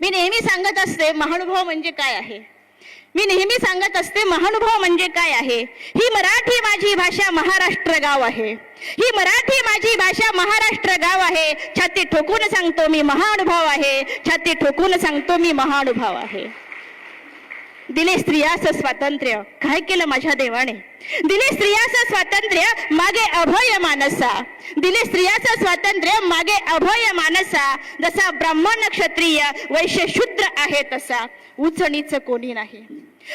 मी नेहमी सांगत असते महानुभाव म्हणजे काय आहे. मी नेहमी सांगत असते महानुभाव म्हणजे काय आहे. ही मराठी माझी भाषा महाराष्ट्र गाव आहे. ही मराठी माझी भाषा महाराष्ट्र गाव आहे. छाती ठोकून सांगतो मी महानुभाव आहे. छाती ठोकून सांगतो मी महानुभाव आहे. दिले स्त्रियास स्वातंत्र्य, काय केलं माझ्या देवाने. दिले स्त्रियास स्वातंत्र्य, मागे अभय मानसा. दिले स्त्रियास स्वातंत्र्य, मागे अभय मानसा. जसा ब्राह्मण क्षत्रिय वैश्य शूद्र आहे तसा उच नीच कोणी नाही.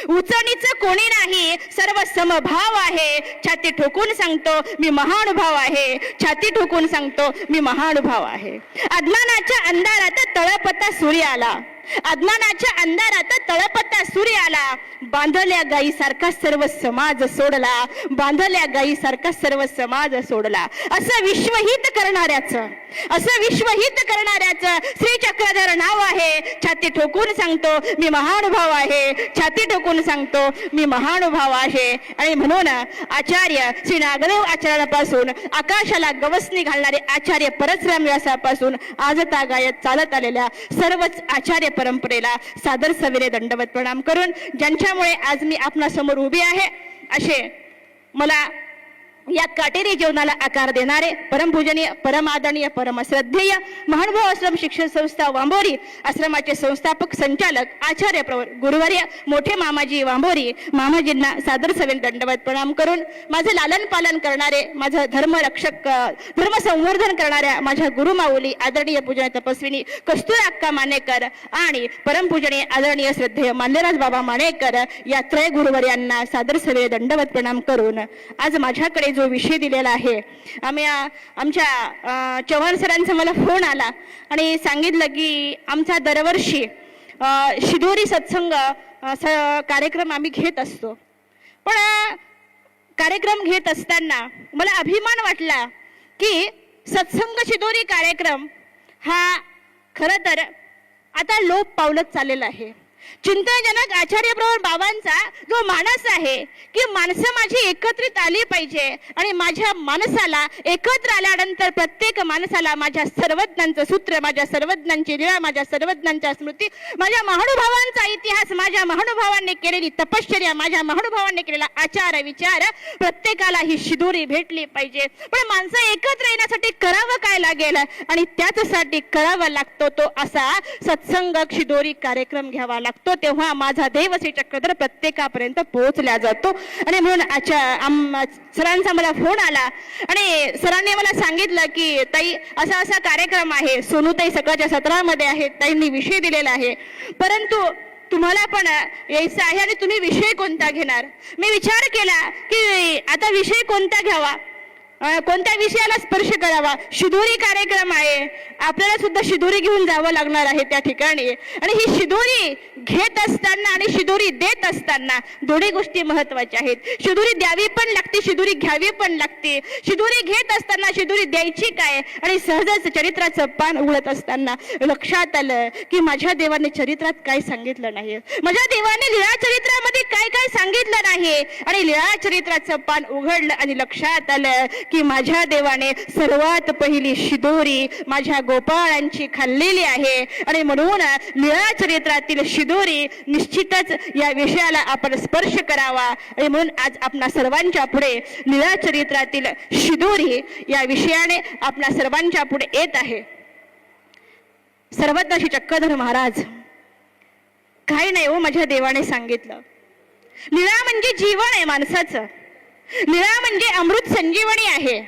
उच नीच कोणी नाही, सर्व समभाव आहे. छाती ठोकून सांगतो मी महानुभाव आहे. छाती ठोकून सांगतो मी महानुभाव आहे. अज्ञानाच्या अंधारात तळपता सूर्य आला. अज्ञानाच्या अंधारात तळपता सूर्य आला. बांधल्या गाई सारखा सर्व समाज सोडला. बांधल्या गाई सारखा सर्व समाज सोडला. असं विश्वहित करणाऱ्याचं, असं विश्वहित करायचं श्री चक्रधर नाव आहे. छाती ठोकून सांगतो मी महानुभाव आहे. छाती ठोकून सांगतो मी महानुभाव आहे. आणि म्हणून आचार्य श्री नागदेव आचार्यापासून आकाशाला गवसणी घालणारे आचार्य परशुराम व्यासापासून आज तागायत चालत आलेल्या सर्वच आचार्य परंपरेला सादर सविरे दंडवत प्रणाम करून, ज्यांच्यामुळे आज मी आपणा समोर उभी आहे, असे मला या काटेरी जीवनाला आकार देणारे परमपूजनीय, परमादरणीय, परमश्रद्धेय महानुभाव आश्रम शिक्षण संस्था वांबोरी आश्रमाचे संस्थापक संचालक आचार्य प्रवर गुरुवर्य मोठे मामाजी वांबोरी मामाजींना सादर सवेन दंडवत प्रणाम करून, माझे लालन पालन करणारे, माझं धर्मरक्षक, धर्म संवर्धन करणाऱ्या माझ्या गुरुमाऊली आदरणीय पूजनीय तपस्विनी कस्तुरी अक्का मानेकर आणि परमपूजनीय आदरणीय श्रद्धेय मान्यराज बाबा मानेकर या त्रय गुरुवर्यांना सादर सवेन दंडवत प्रणाम करून, आज माझ्याकडे जो विषय दिलेला आहे, आमच्या चव्हाण सरांचा मला फोन आला आणि सांगितलं की आमचा दरवर्षी शिदोरी सत्संग कार्यक्रम आम्ही घेत असतो. पण कार्यक्रम घेत असताना मला अभिमान वाटला की सत्संग शिदोरी कार्यक्रम हा खरं तर आता लोप पावलत चाललेला आहे. चिंताजनक आचार्य प्रवर बाबांचा जो मानस आहे की माणसं माझी एकत्रित आली पाहिजे आणि माझ्या माणसाला एकत्र आल्यानंतर प्रत्येक माणसाला माझ्या सर्वज्ञांचं सूत्र, माझ्या सर्वज्ञांची लीळा, माझ्या सर्वज्ञांच्या स्मृती, माझ्या महानुभावांचा इतिहास, माझ्या महानुभावांनी केलेली तपश्चर्या, माझ्या महानुभावांनी केलेला आचार विचार प्रत्येकाला ही शिदोरी भेटली पाहिजे. पण माणसं एकत्र येण्यासाठी करावं काय लागेल आणि त्याच्यासाठी करावा लागतो तो असा सत्संग शिदोरी कार्यक्रम घ्यावा लागतो. तेव्हा माझा देव श्री चक्रधर प्रत्येकापर्यंत पोहोचला जातो. आणि म्हणून सरांचा मला फोन आला आणि सरांनी मला सांगितलं की ताई असा असा कार्यक्रम आहे, सोनूताई सकाळच्या 17 मध्ये आहेत, ताईंनी विषय दिलेला आहे, परंतु तुम्हाला पण यायचं आहे आणि तुम्ही विषय कोणता घेणार. मी विचार केला की आता विषय कोणता घ्यावा, कोणत्या विषयाला स्पर्श करावा. शिदोरी कार्यक्रम आहे, आपल्याला सुद्धा शिदोरी घेऊन जावं लागणार आहे त्या ठिकाणी. आणि ही शिदोरी घेत असताना आणि शिदोरी देत असताना दोन्ही गोष्टी महत्वाच्या आहेत. शिदोरी द्यावी पण लागते, शिदोरी घ्यावी पण लागते. शिदोरी घेत असताना शिदोरी द्यायची काय आणि सहजच चरित्राचं पान उघडत असताना लक्षात आलं की माझ्या देवाने चरित्रात काय सांगितलं नाही, माझ्या देवाने लीळा चरित्रामध्ये काय काय सांगितलं नाही. आणि लीळा चरित्राचं पान उघडलं आणि लक्षात आलं की माझ्या देवाने सर्वात पहिली शिदोरी माझ्या गोपाळांची खाल्लेली आहे. आणि म्हणून लीळा चरित्रातील शिदोरी निश्चितच या विषयाला आपण स्पर्श करावा. आणि म्हणून आज आपणा सर्वांच्या पुढे लीळा चरित्रातील शिदोरी या विषयाने आपणा सर्वांच्या पुढे येत आहे. सर्वज्ञ श्री चक्रधर महाराज काही नाही हो, माझ्या देवाने सांगितलं लीळा म्हणजे जीवन आहे माणसाचं. लीळा म्हणजे अमृत संजीवनी आहे.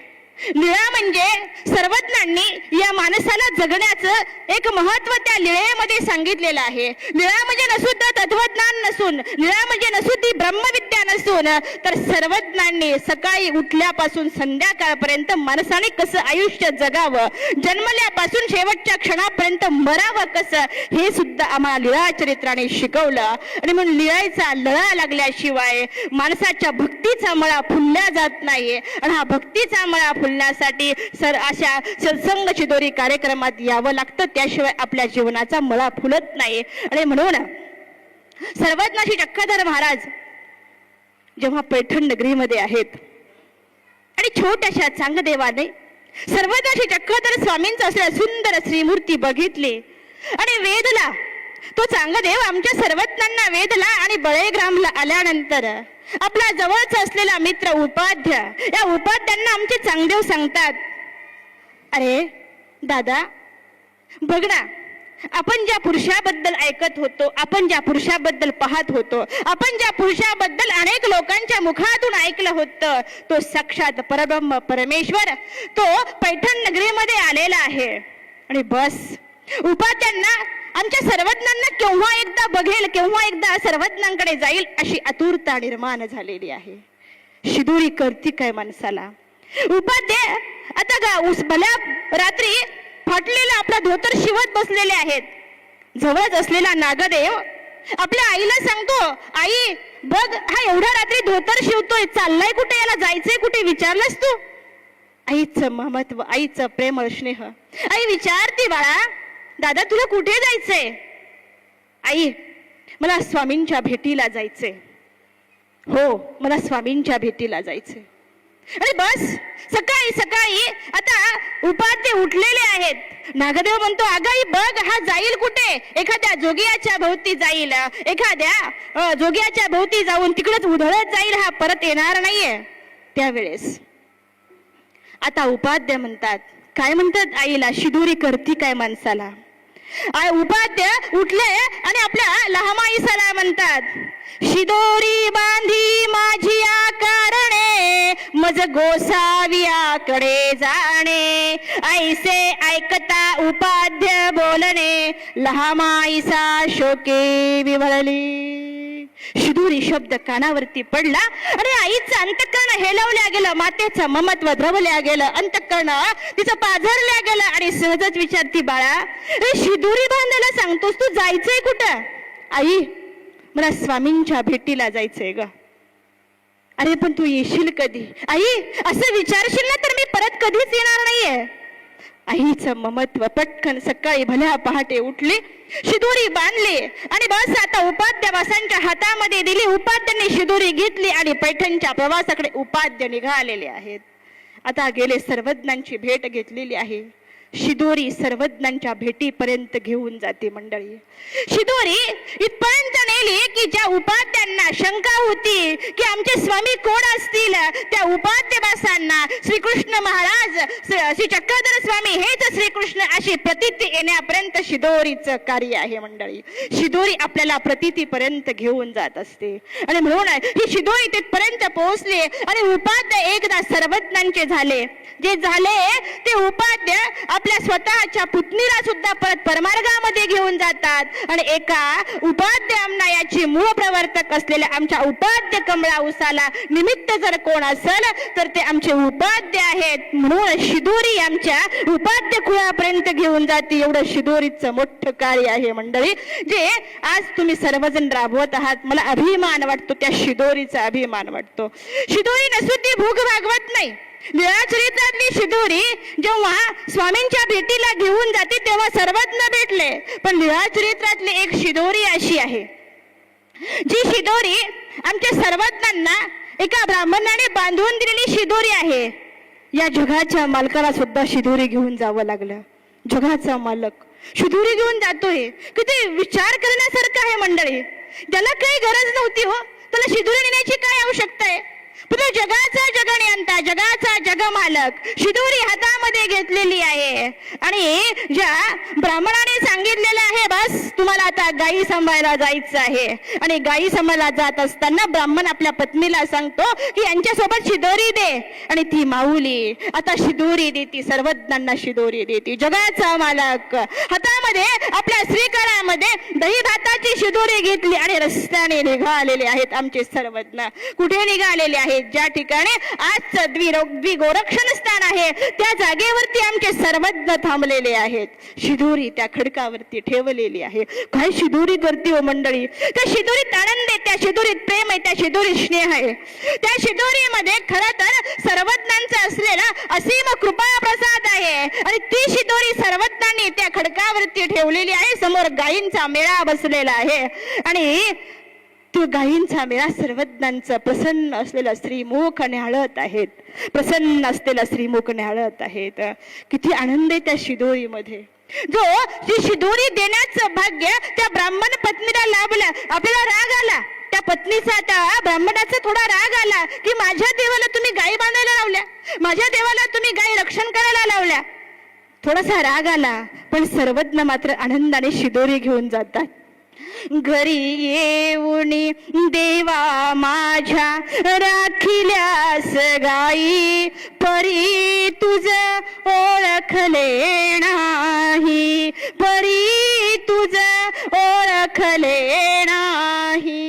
लीळा म्हणजे सर्वज्ञांनी या माणसाला जगण्याचं एक महत्व त्या लीळेमध्ये सांगितलेलं आहे. लीळा म्हणजे नसुद्धा तत्वज्ञान नसून, लीळा म्हणजे नसुद्धी ब्रह्मविद्या नसून, तर सर्वज्ञांनी सकाळी उठल्यापासून संध्याकाळपर्यंत माणसाने कसं आयुष्य जगावं, जन्मल्यापासून शेवटच्या क्षणापर्यंत मरावं कसं, हे सुद्धा आम्हाला लीळा चरित्राने शिकवलं. आणि म्हणून लीळेचा लळा लागल्याशिवाय माणसाच्या भक्तीचा मळा फुलला जात नाही. आणि हा भक्तीचा मळा फुलण्यासाठी अशा सत्संग शिदोरी कार्यक्रमात यावं लागतं, त्याशिवाय आपल्या जीवनाचा मळा फुलत नाही. आणि म्हणून सर्वज्ञ श्री चक्रधर महाराज जेव्हा पैठण नगरीमध्ये आहेत आणि छोट्याशा चांगदेवाने सर्वज्ञ श्री चक्रधर स्वामींचा असलेला सुंदर श्रीमूर्ती बघितली आणि वेदला तो चांगदेव आमच्या सर्वज्ञांना वेधला आणि बळेग्रामला आल्यानंतर आपला जवळचा असलेला मित्र उपाध्य, या उपाध्यांना आमचे चांगदेव सांगतात, अरे दादा बघ ना, आपण ज्या पुरुषाबद्दल ऐकत होतो, आपण ज्या पुरुषाबद्दल पाहत होतो, आपण ज्या पुरुषाबद्दल अनेक लोकांच्या मुखातून ऐकलं होतं, तो साक्षात परब्रह्म परमेश्वर तो पैठण नगरीमध्ये आलेला आहे. आणि बस उपाध्यांना आमच्या सर्वज्ञांना केव्हा एकदा बघेल, केव्हा एकदा सर्वज्ञांकडे जाईल अशी आतुरता निर्माण झालेली आहे. शिदोरी करती काय माणसाला. उपाध्याय आता भल्या रात्री फाटलेला आपला धोतर शिवत बसलेले आहेत. जवळच असलेला नागदेव आपल्या आईला सांगतो, आई बघ हा एवढ्या रात्री धोतर शिवतोय, चाललाय कुठे, याला जायचंय कुठे, विचारलंस तू. आईचं महत्व, आईचं प्रेमळ स्नेह. आई विचारते, बाळा दादा तुला कुठे जायचंय. आई मला स्वामींच्या भेटीला जायचंय. हो मला स्वामींच्या भेटीला जायचंय. आणि बस सकाळी सकाळी आता उपाध्ये उठलेले आहेत. नागदेव म्हणतो, अगाई बघ हा जाईल कुठे, एखाद्या जोगियाच्या भोवती जाईल, एखाद्या जोगियाच्या भोवती जाऊन तिकडेच उधळत जाईल, हा परत येणार नाहीये. त्यावेळेस आता उपाध्य म्हणतात, काय म्हणतात आईला, शिदोरी करती काय माणसाला. उपाध्य उठले आणि आपल्या लहामाईसाला म्हणतात, शिदोरी बांधी माझी कारणे, मज गोसावियाकडे जाणे. ऐसे ऐकता उपाध्य बोलणे, लहामाईसा शोके विवळली. शिदोरी शब्द कानावरती पडला आणि आईचं अंतःकरण हेलवल्या गेलं, मातेचं ममत्व द्रवल्या गेलं, अंतःकरण तिचं पाझरल्या गेलं. आणि सहजच विचारती, बाळा शिदोरी बांधायला सांगतोस तू, जायचंय कुठं. आई मला स्वामींच्या भेटीला जायचंय ग. अरे पण तू येशील कधी. आई असं विचारशील ना तर मी परत कधीच येणार नाहीये. आईचं ममत्व. पटकन सकाळी भल्या पहाटे उठली, शिदोरी बांधली आणि बस आता उपाध्यावासांच्या हातामध्ये दिली. उपाध्यांनी शिदोरी घेतली आणि पैठणच्या प्रवासाकडे उपाध्य निघालेले आहेत. आता गेले सर्वज्ञांची भेट घेतलेली आहे. शिदोरी सर्वज्ञांच्या भेटीपर्यंत घेऊन जाते मंडळी. शिदोरी इथपर्यंत नेली की ज्या उपाध्यांना शंका होती की आमचे स्वामी कोण असतील, त्या उपाध्यवासांना श्रीकृष्ण महाराज, श्री चक्रधर स्वामी हेच श्रीकृष्ण अशी प्रतीती येण्यापर्यंत शिदोरीचं कार्य आहे मंडळी. शिदोरी आपल्याला प्रतीतीपर्यंत घेऊन जात असते. आणि म्हणून ही शिदोरी तिथपर्यंत पोहोचली आणि उपाध्य एकदा सर्वज्ञांचे झाले. जे झाले ते उपाध्य आपल्या स्वतःच्या पुतणीला सुद्धा परत परमार्गामध्ये घेऊन जातात. आणि एका उपाध्य याची मूळ प्रवर्तक असलेल्या आमच्या उपाध्य कमळा उसाला निमित्त जर कोण असेल तर ते आमचे उपाध्य आहेत. म्हणून शिदोरी आमच्या उपाध्य कुळापर्यंत घेऊन जाते. एवढं शिदोरीचं मोठं कार्य आहे मंडळी, जे आज तुम्ही सर्वजण राबवत आहात. मला अभिमान वाटतो, त्या शिदोरीचा अभिमान वाटतो. शिदोरी नसुती भूक भागवत नाही. लीळाचरित्रातली शिदोरी जेव्हा स्वामींच्या भेटीला घेऊन जाते तेव्हा सर्वज्ञ भेटले, पण लीळाचरित्रातली एक शिदोरी अशी आहे जी शिदोरी आमच्या सर्वज्ञांना एका ब्राह्मणाने बांधून दिलेली शिदोरी आहे. या जगाच्या मालकाला सुद्धा शिदोरी घेऊन जावं लागलं. जगाचा मालक शिदोरी घेऊन जातोय, किती विचार करण्यासारखं आहे मंडळी. त्याला काही गरज नव्हती हो, त्याला शिदोरी नेण्याची काय आवश्यकता आहे. पण जगाचा जगनियंता, जगाचा जगमालक शिदोरी हातामध्ये घेतलेली आहे. आणि ज्या ब्राह्मणाने सांगितलेलं आहे, बस तुम्हाला आता गायी सांभाळायला जायचं आहे. आणि गायी सांभाळायला जात असताना ब्राह्मण आपल्या पत्नीला सांगतो की यांच्यासोबत शिदोरी दे. आणि ती माऊली आता शिदोरी देती, सर्वज्ञांना शिदोरी देती. जगाचा मालक हातामध्ये आपल्या श्रीकरामध्ये दही भाताची शिदोरी घेतली आणि रस्त्याने निघालेले आहेत आमचे सर्वज्ञ. कुठे निघालेले आहेत? ज्या ठिकाणी आजचं द्विगोरक्षण स्थान आहे त्या जागेवरती आमचे सर्वज्ञ थांबलेले आहेत. शिदोरी त्या खडकावरती ठेवलेली आहे. काय शिदोरी करते हो मंडळी. त्या शिदोरीत आनंद आहे, त्या शिदोरीत प्रेम आहे, त्या शिदोरीत स्नेह आहे. त्या शिदोरीमध्ये खरं तर सर्वज्ञांचा असलेला असीम कृपा प्रसाद आहे. आणि ती शिदोरी सर्वज्ञांनी त्या खडकावरती ठेवलेली आहे. समोर गायींचा मेळा बसलेला आहे आणि तो गायींचा मेळा सर्वज्ञांचं प्रसन्न असलेलं श्रीमुख न्याहाळत आहेत. प्रसन्न असलेलं श्रीमुख न्याहाळत आहेत. किती आनंद आहे त्या शिदोरीमध्ये. जो जी शिदोरी देण्याचं भाग्य त्या ब्राह्मण पत्नीला लाभलं, आपल्याला राग आला. त्या पत्नीचा, त्या ब्राह्मणाचा थोडा राग आला की माझ्या देवाला तुम्ही गायी बांधायला लावल्या, माझ्या देवाला तुम्ही गायी रक्षण करायला लावल्या. थोडासा राग आला, पण सर्वज्ञ मात्र आनंदाने शिदोरी घेऊन जातात. घरी येऊनी देवा माझ्या राखिल्यास गाई, परी तुझ ओळखले नाही, परी तुझ ओळखले नाही.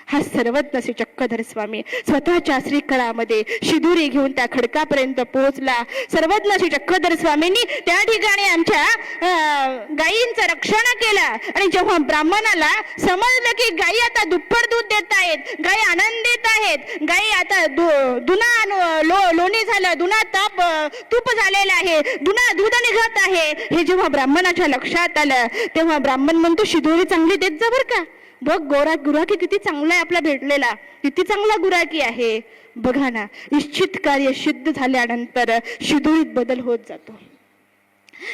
हा सर्वज्ञ श्री चक्रधर स्वामी स्वतःच्या श्रीकळामध्ये शिदुरी घेऊन त्या खडकापर्यंत पोहोचला. सर्वज्ञ श्री चक्रधर स्वामींनी त्या ठिकाणी आमच्या गायींचं रक्षण केलं. आणि जेव्हा ब्राह्मणाला समजलं की गायी आता दुप्पट दूध देत आहेत, गायी आनंदित आहेत, गायी आता दुना लोणी झालं, दुना तूप झालेलं आहे, दुना दूध निघत आहे, हे जेव्हा ब्राह्मणाच्या लक्षात आलं तेव्हा ब्राह्मण म्हणतो शिदोरी चांगली देत जा बर का, बघ गुराखी किती चांगला आहे, आपला भेटलेला किती चांगला गुराखी आहे. बघा ना, इच्छित कार्य सिद्ध झाल्यानंतर शिदोरीत बदल होत जातो.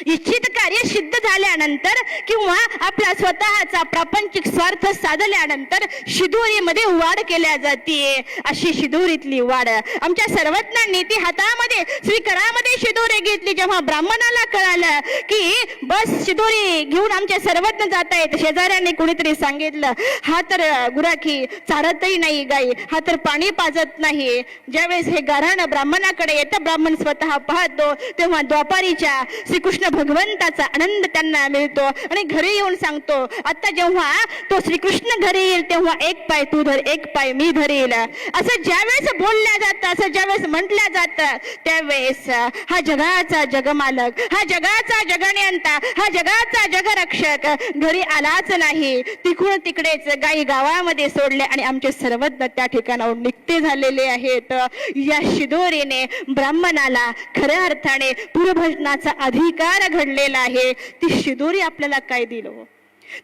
इच्छित कार्य सिद्ध झाल्यानंतर किंवा आपला स्वतःचा प्रापंचिक स्वार्थ साधल्यानंतर शिदोरीमध्ये वाढ केल्या जाते. अशी शिदोरीतली वाढ आमच्या सर्वज्ञांनी ती हातामध्ये श्रीकरामध्ये शिदोरी घेतली. जेव्हा ब्राह्मणाला कळालं की बस शिदोरी घेऊन आमच्या सर्वज्ञ जात आहेत, शेजाऱ्यांनी कोणीतरी सांगितलं हा तर गुराखी चारतही नाही गाई, हा तर पाणी पाजत नाही. ज्यावेळेस हे गाऱ्हाण ब्राह्मणाकडे येतं, ब्राह्मण स्वतः पाहतो तेव्हा द्वापारीच्या श्रीकृष्ण भगवंताचा आनंद त्यांना मिळतो आणि घरी येऊन सांगतो. आता जेव्हा तो श्रीकृष्ण घरी येईल तेव्हा एक पाय तू धर, एक पाय मी धरेल, असं ज्यावेळेस बोलल्या जातं, असं ज्यावेळेस म्हटलं जातं, त्यावेळेस हा जगाचा जगमालक, हा जगाचा जगनियंता, हा जगाचा जगरक्षक घरी आलाच नाही. तिकडून तिकडेच गायी गावामध्ये सोडले आणि आमचे सर्वज्ञ त्या ठिकाणाहून निघते झालेले आहेत. या शिदोरीने ब्राह्मणाला खऱ्या अर्थाने पुरभजनाचा अधिकार घडलेला आहे. ती शिदोरी आपल्याला काय दिलं,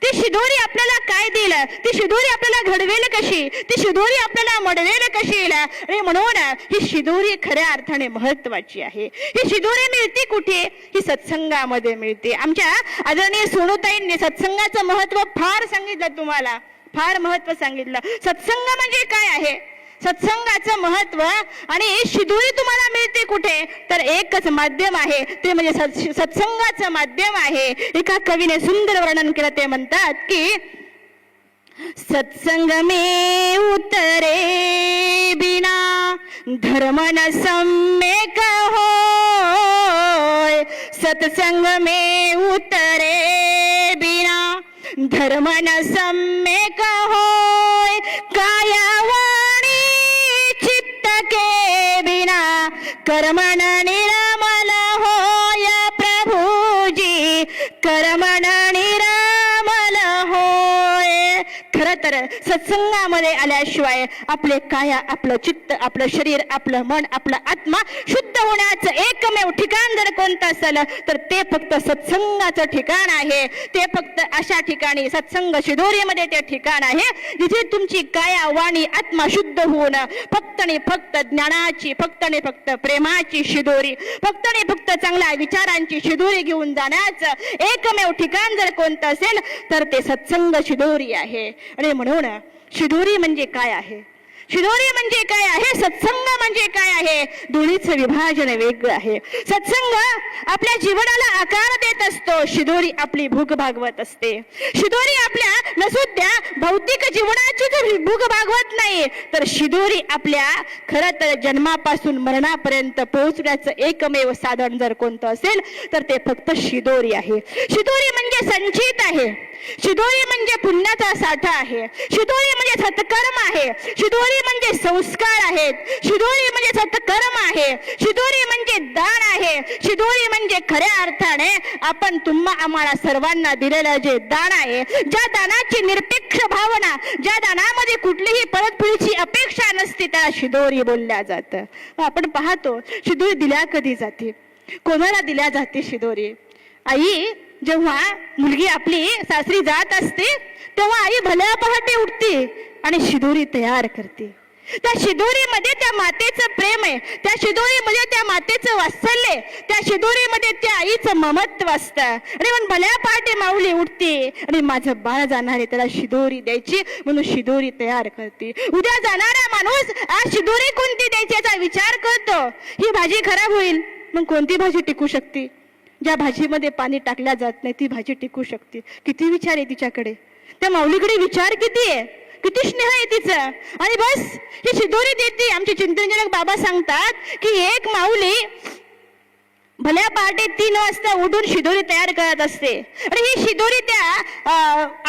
ती शिदोरी आपल्याला काय दिलं, ती शिदोरी आपल्याला घडवेल कशी, ती शिदोरी आपल्याला मडवेल कशी. आणि म्हणून ही शिदोरी खऱ्या अर्थाने महत्वाची आहे. ही शिदोरी मिळते कुठे, ही सत्संगामध्ये मिळते. आमच्या आदरणीय सोनूताईंनी सत्संगाचं महत्व फार सांगितलं, तुम्हाला फार महत्व सांगितलं. सत्संग म्हणजे काय आहे, सत्संगाचं महत्व. आणि शिदोरी तुम्हाला मिळते कुठे, तर एकच माध्यम आहे, ते म्हणजे सत्संगाचं माध्यम आहे. एका कवीने सुंदर वर्णन केलं, ते म्हणतात की सत्संग में उतरे बिना धर्म न सम्यक होय, सत्संग में उतरे बिना धर्म न सम्यक होय, काया के बिना कर्मण निरामल होय, प्रभुजी कर्मण निरामल होय. खरं तर सत्संगामध्ये आल्याशिवाय आपले काया, आपलं चित्त, आपलं शरीर, आपलं मन, आपला आत्मा शुद्ध होण्याचं एकमेव ठिकाण जर कोणतं असेल तर ते फक्त सत्संगाचं ठिकाण आहे. ते फक्त अशा ठिकाणी सत्संग शिदोरीमध्ये ते ठिकाण आहे जिथे तुमची काया, वाणी, आत्मा शुद्ध होऊन फक्त आणि फक्त ज्ञानाची, फक्त आणि फक्त प्रेमाची शिदोरी, फक्त आणि फक्त चांगल्या विचारांची शिदोरी घेऊन जाण्याचं एकमेव ठिकाण जर कोणतं असेल तर ते सत्संग शिदोरी आहे. आणि म्हणून शिदोरी म्हणजे काय आहे, शिदोरी म्हणजे काय आहे, सत्संग म्हणजे काय आहे, दोन्हीचं विभाजन वेगळं आहे. सत्संग आपल्या जीवनाला आकार देत असतो, शिदोरी आपली भूक भागवत असते. शिदोरी आपल्या नसुद्या भौतिक जीवनाची जर भूक भागवत नाही तर शिदोरी आपल्या खरं तर जन्मापासून मरणापर्यंत पोहोचण्याचं एकमेव साधन जर कोणतं असेल तर ते फक्त शिदोरी आहे. शिदोरी म्हणजे संचित आहे, शिदोरी म्हणजे पुण्याचा साठा आहे, शिदोरी म्हणजे सत्कर्म आहे, शिदोरी म्हणजे संस्कार आहेत, शिदोरी म्हणजे सत्कर्म आहे, शिदोरी म्हणजे दान आहे, शिदोरी म्हणजे खऱ्या अर्थाने आपण आम्हाला सर्वांना दिलेलं जे दान आहे, ज्या दानाची निरपेक्ष भावना, ज्या दानामध्ये कुठलीही परतफेडीची अपेक्षा नसते त्याला शिदोरी बोलल्या जातं. आपण पाहतो शिदोरी दिल्या कधी जाते, कोणाला दिल्या जाते शिदोरी. आई जेव्हा मुलगी आपली सासरी जात असते तेव्हा आई भल्या पहाटे उठते आणि शिदोरी तयार करते. त्या शिदोरीमध्ये त्या मातेचं प्रेम आहे, त्या शिदोरीमध्ये त्या मातेचं वात्सल्य आहे, त्या शिदोरीमध्ये त्या आईचं ममत्व असतं. आणि म्हणून भल्या पहाटे माऊली उठते आणि माझं बाळ जाणार आहे त्याला शिदोरी द्यायची म्हणून शिदोरी तयार करते. उद्या जाणारा माणूस आज शिदोरी कोणती द्यायची याचा विचार करतो. ही भाजी खराब होईल मग कोणती भाजी टिकू शकते? ज्या भाजीमध्ये पाणी टाकल्या जात नाही ती भाजी टिकू शकते. किती विचार आहे तिच्याकडे, त्या माऊलीकडे विचार किती आहे, किती स्नेह आहे तिचा. आणि बस ही शिदोरी देते. आमचे चिंतनजनक बाबा सांगतात की एक माऊली भल्या पहाटे 3 वाजता उठून शिदोरी तयार करत असते आणि ही शिदोरी त्या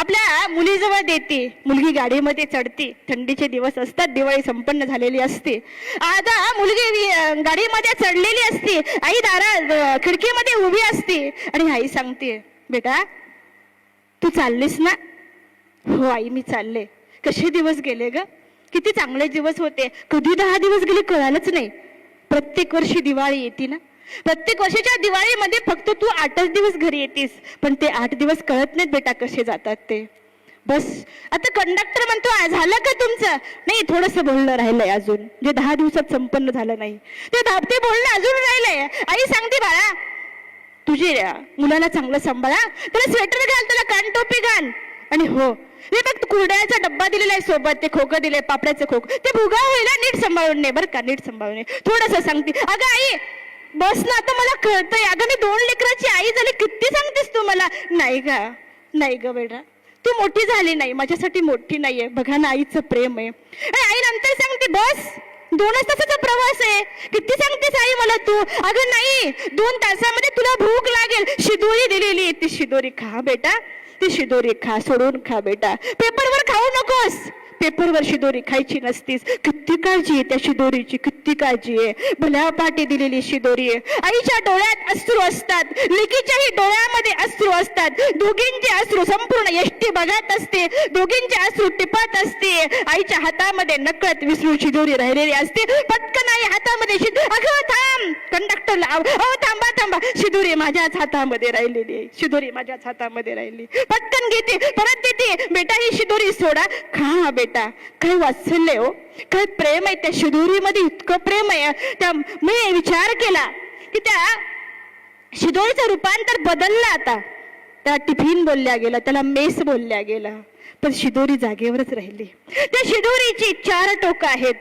आपल्या मुलीजवळ देते. मुलगी गाडीमध्ये चढते, थंडीचे दिवस असतात, दिवाळी संपन्न झालेली असते. आता मुलगी गाडीमध्ये चढलेली असते, आई दारात खिडकीमध्ये उभी असते आणि आई सांगते, बेटा तू चाललीस ना? हो आई मी चालले. कसे दिवस गेले ग, किती चांगले दिवस होते. कधी 10 दिवस गेले कळालंच नाही. प्रत्येक वर्षी दिवाळी येते ना, प्रत्येक वर्षाच्या दिवाळीमध्ये फक्त तू 8च दिवस घरी येतीस, पण ते 8 दिवस कळत नाहीत बेटा कसे जातात ते. बस आता कंडक्टर म्हणतो झालं का तुमचं? नाही थोडंसं बोलणं राहिलंय अजून, जे 10 दिवसात संपन्न झालं नाही ते बोलणं अजून राहिलंय. आई सांगते बाळा तुझ्या मुलाला चांगलं सांभाळा, त्याला स्वेटर घाल, त्याला कानटोपी घाल. आणि हो हे बघ कुरड्याचा डब्बा दिलेला आहे सोबत, ते खोकं दिले पापड्याचं खोकं, ते भुगा होईल नीट सांभाळून ने बरं का, नीट सांभाळून. थोडंसं सांगते. अगं आई बस ना आता मला कळतंय, अगं मी 2 लेकराची आई झाली, किती सांगतेस तू मला. नाही ग बेटा तू मोठी झाली नाही, माझ्यासाठी मोठी नाहीये. बघा ना आईचं प्रेम आहे. आई नंतर सांगते बस 2च तासाचा प्रवास आहे, किती सांगतेस आई मला तू. अगं नाही 2 तासामध्ये तुला भूक लागेल, शिदोरी दिलेली आहे ती शिदोरी खा बेटा, ती शिदोरी खा, सोडून खा बेटा, पेपरवर खाऊ नकोस, पेपरवर शिदोरी खायची नसतीस. किती काळजी आहे त्या शिदोरीची, किती काळजी आहे. भल्या पाठी दिलेली शिदोरी आहे. आईच्या डोळ्यात अश्रू असतात, लेकीच्याही डोळ्यामध्ये अश्रू असतात. दोघींचे अश्रू संपूर्ण एसटी बघत असते, दोघींचे अश्रू टिपत असते. आईच्या हातामध्ये नकळत विसरून शिदोरी राहिलेली असते. पटकन आई हातामध्ये अगं थांब, कंडक्टरला थांबा थांबा, शिदोरी माझ्याच हातामध्ये राहिलेली आहे, शिदोरी माझ्याच हातामध्ये राहिली. पटकन घेते, परत देते, बेटा ही शिदोरी सोडा, खा बेटा. काय वात्सल्य हो, काय प्रेम आहे त्या शिदोरीमध्ये, इतकं प्रेम आहे. त्या मी विचार केला की त्या शिदोरीचं रूपांतर बदललं. आता त्या टिफिन बोलल्या गेला, त्याला मेस बोलल्या गेला, पण शिदोरी जागेवरच राहिली. त्या शिदोरीची 4 टोकं आहेत,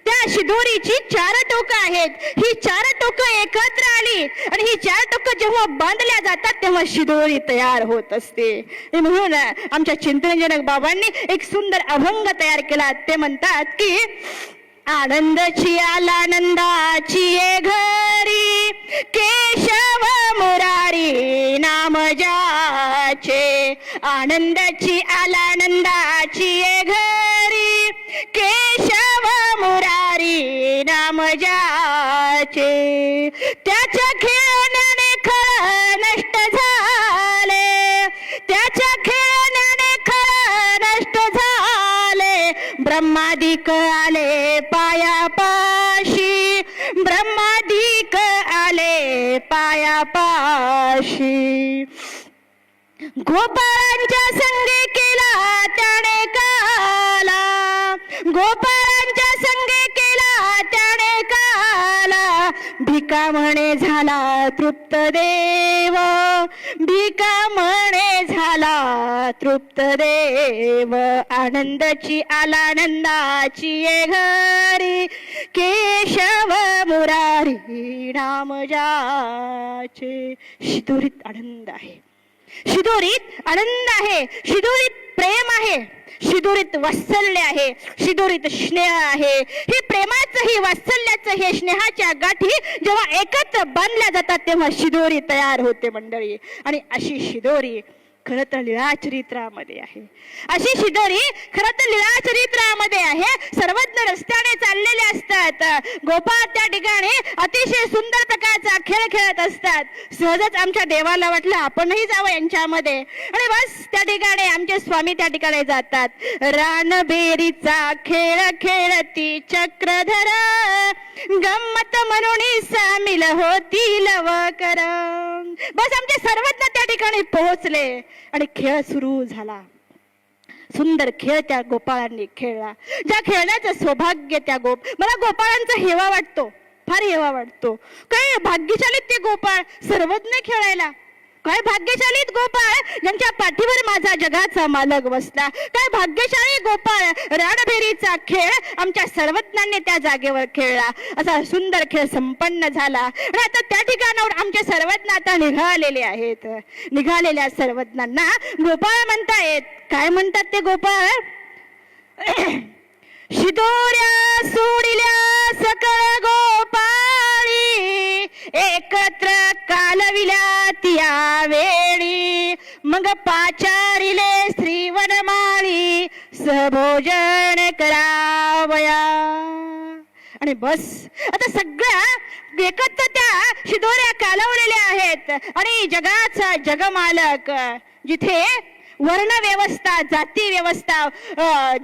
त्या शिदोरीची 4 टोकं आहेत. ही 4 टोकं एकत्र आली आणि ही 4 टोकं जेव्हा बांधल्या जातात तेव्हा शिदोरी तयार होत असते. म्हणून आमच्या चिंतनजनक बाबांनी एक सुंदर अभंग तयार केला. ते म्हणतात की आनंदची आलानंदाची ये घरी, केशव मुरारी नाम ज्याचे. आनंदाची आलानंदाची ये घरी, केशव मुरारी नाम ज्याचे. त्याच्या खेळण्याने खळ नष्ट झाले, त्याच्या खेळण्याने खळ नष्ट झाले. ब्रह्मादिक आले पायापाशी, ब्रह्मादिक आले पायापाशी. गोपाळांच्या संगे केला त्याने काला, गोपाळांच्या संगे केला त्याने काला. भिका म्हणे झाला तृप्त देव, भिका म्हणे झाला तृप्त देव. आनंदाची आलानंदाची ये घरी, केशव मुरारी नाम ज्याचे. शिदोरीत आनंद आहे, शिदोरीत आनंद आहे, शिदोरीत प्रेम आहे, शिदोरीत वात्सल्य आहे, शिदोरीत स्नेह आहे. हे प्रेमाचं, हे वात्सल्याचं, हे स्नेहाच्या गाठी जेव्हा एकत्र बांधल्या जातात तेव्हा शिदोरी तयार होते मंडळी. आणि अशी शिदोरी खरं तर लीळाचरित्रामध्ये आहे, अशी शिदोरी खरं तर लीळाचरित्रामध्ये आहे. सर्वज्ञ रस्त्याने चाललेले असतात, गोपाळ त्या ठिकाणी अतिशय सुंदर प्रकारचा खेळ खेळत असतात. सहजच आमच्या देवाला वाटलं आपणही जावं यांच्यामध्ये, आणि बस त्या ठिकाणी आमचे स्वामी त्या ठिकाणी जातात. रानबेरीचा खेळ खेळती चक्रधर, गंमत म्हणून सामील होतील वकर. बस आमचे सर्वज्ञ त्या ठिकाणी पोहोचले आणि खेळ सुरू झाला. सुंदर खेळ त्या गोपाळांनी खेळला. ज्या खेळण्याचं सौभाग्य त्या मला गोपाळांचा हेवा वाटतो, फार हेवा वाटतो. काय भाग्यशालीत ते गोपाळ, सर्वज्ञ खेळायला. काय भाग्यशालीत गोपाळ ज्यांच्या पाठीवर माझा जगाचा मालक बसला. काय भाग्यशाली गोपाळ, राडभेरीचा खेळ आमच्या सर्वज्ञांनी त्या जागेवर खेळला. असा सुंदर खेळ संपन्न झाला. आणि आता त्या ठिकाणावर आमचे सर्वज्ञ आता निघालेले आहेत. निघालेल्या सर्वज्ञांना गोपाळ म्हणतायत. काय म्हणतात ते गोपाळ? शिदोऱ्या सोडिल्या सकळ गोपाळी, एकत्र कालविल्या तिया वेळी, मग पाचारिले श्रीवनमाळी, सहभोजन करावया. आणि बस आता सगळ्या एकत्र त्या शिदोऱ्या कालवलेल्या आहेत. आणि जगाचा जगमालक, जिथे वर्ण व्यवस्था, जाती व्यवस्था,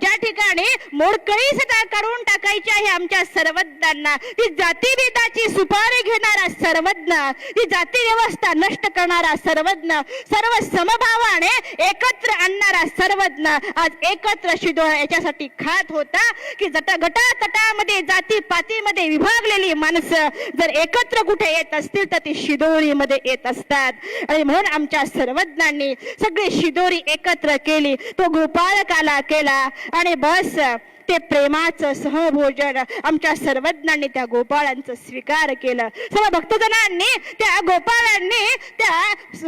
ज्या ठिकाणी मोडकळी सदा काढून टाकायची आहे आमच्या सर्वज्ञांना, ती जातीभेदाची सुपारी घेणारा सर्वज्ञ, ती जाती व्यवस्था नष्ट करणारा सर्वज्ञ, सर्व समभावाने एकत्र आणणारा सर्वज्ञ आज एकत्र शिदोळा याच्यासाठी खात होता की गटातटामध्ये जाती पातीमध्ये विभागलेली माणसं जर एकत्र कुठे येत असतील तर ती शिदोळीमध्ये येत असतात. आणि म्हणून आमच्या सर्वज्ञांनी सगळी शिदोरी एकत्र केली, तो गोपाळकाला केला. आणि बस ते प्रेमाचं सहभोजन आमच्या सर्वज्ञांनी त्या गोपाळांचं स्वीकार केलं. सर्व भक्तजनांनी त्या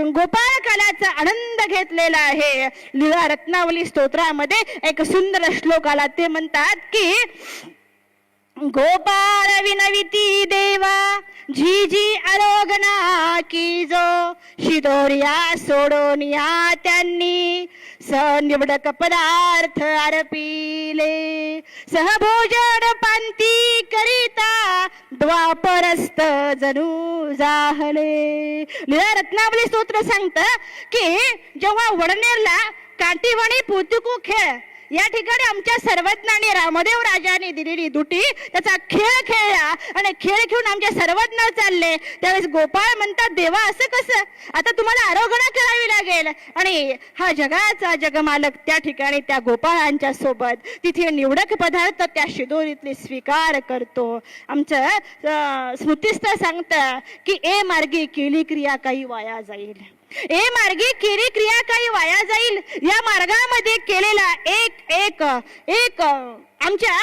गोपाळकालाचा आनंद घेतलेला आहे. लीळा रत्नावली स्तोत्रामध्ये एक सुंदर श्लोक आला. ते म्हणतात की गोपाळ विनविती देवा, जी जी अरोगना की जो, शिदोर्या सोडून या त्यांनी, सनिवडक पदार्थ अर्पिले, सहभोजन पांती करिता, द्वापरस्त जणू जाहले. लीळा रत्नावली स्तोत्र सांगतं की जेव्हा वडनेरला काठीवाणी पुतुकू खेळ या ठिकाणी आमच्या सर्वज्ञांनी रामदेव राजाने दिलेली दुटी त्याचा खेळ खेळला. आणि खेळ खेळून आमच्या सर्वज्ञ चालले. त्यावेळेस गोपाळ म्हणतात, देवा असं कसं, आता तुम्हाला आरोगणा करावी लागेल. आणि हा जगाचा जगमालक त्या ठिकाणी त्या गोपाळांच्या सोबत तिथे निवडक पदार्थ त्या शिदोरीतले स्वीकार करतो. आमचं स्मृतिस्थ सांगतं की ए मार्गी केली क्रिया काही वाया जाईल, ए मार्गी केली क्रिया काही वाया जाईल. या मार्गामध्ये केलेला एक आमच्या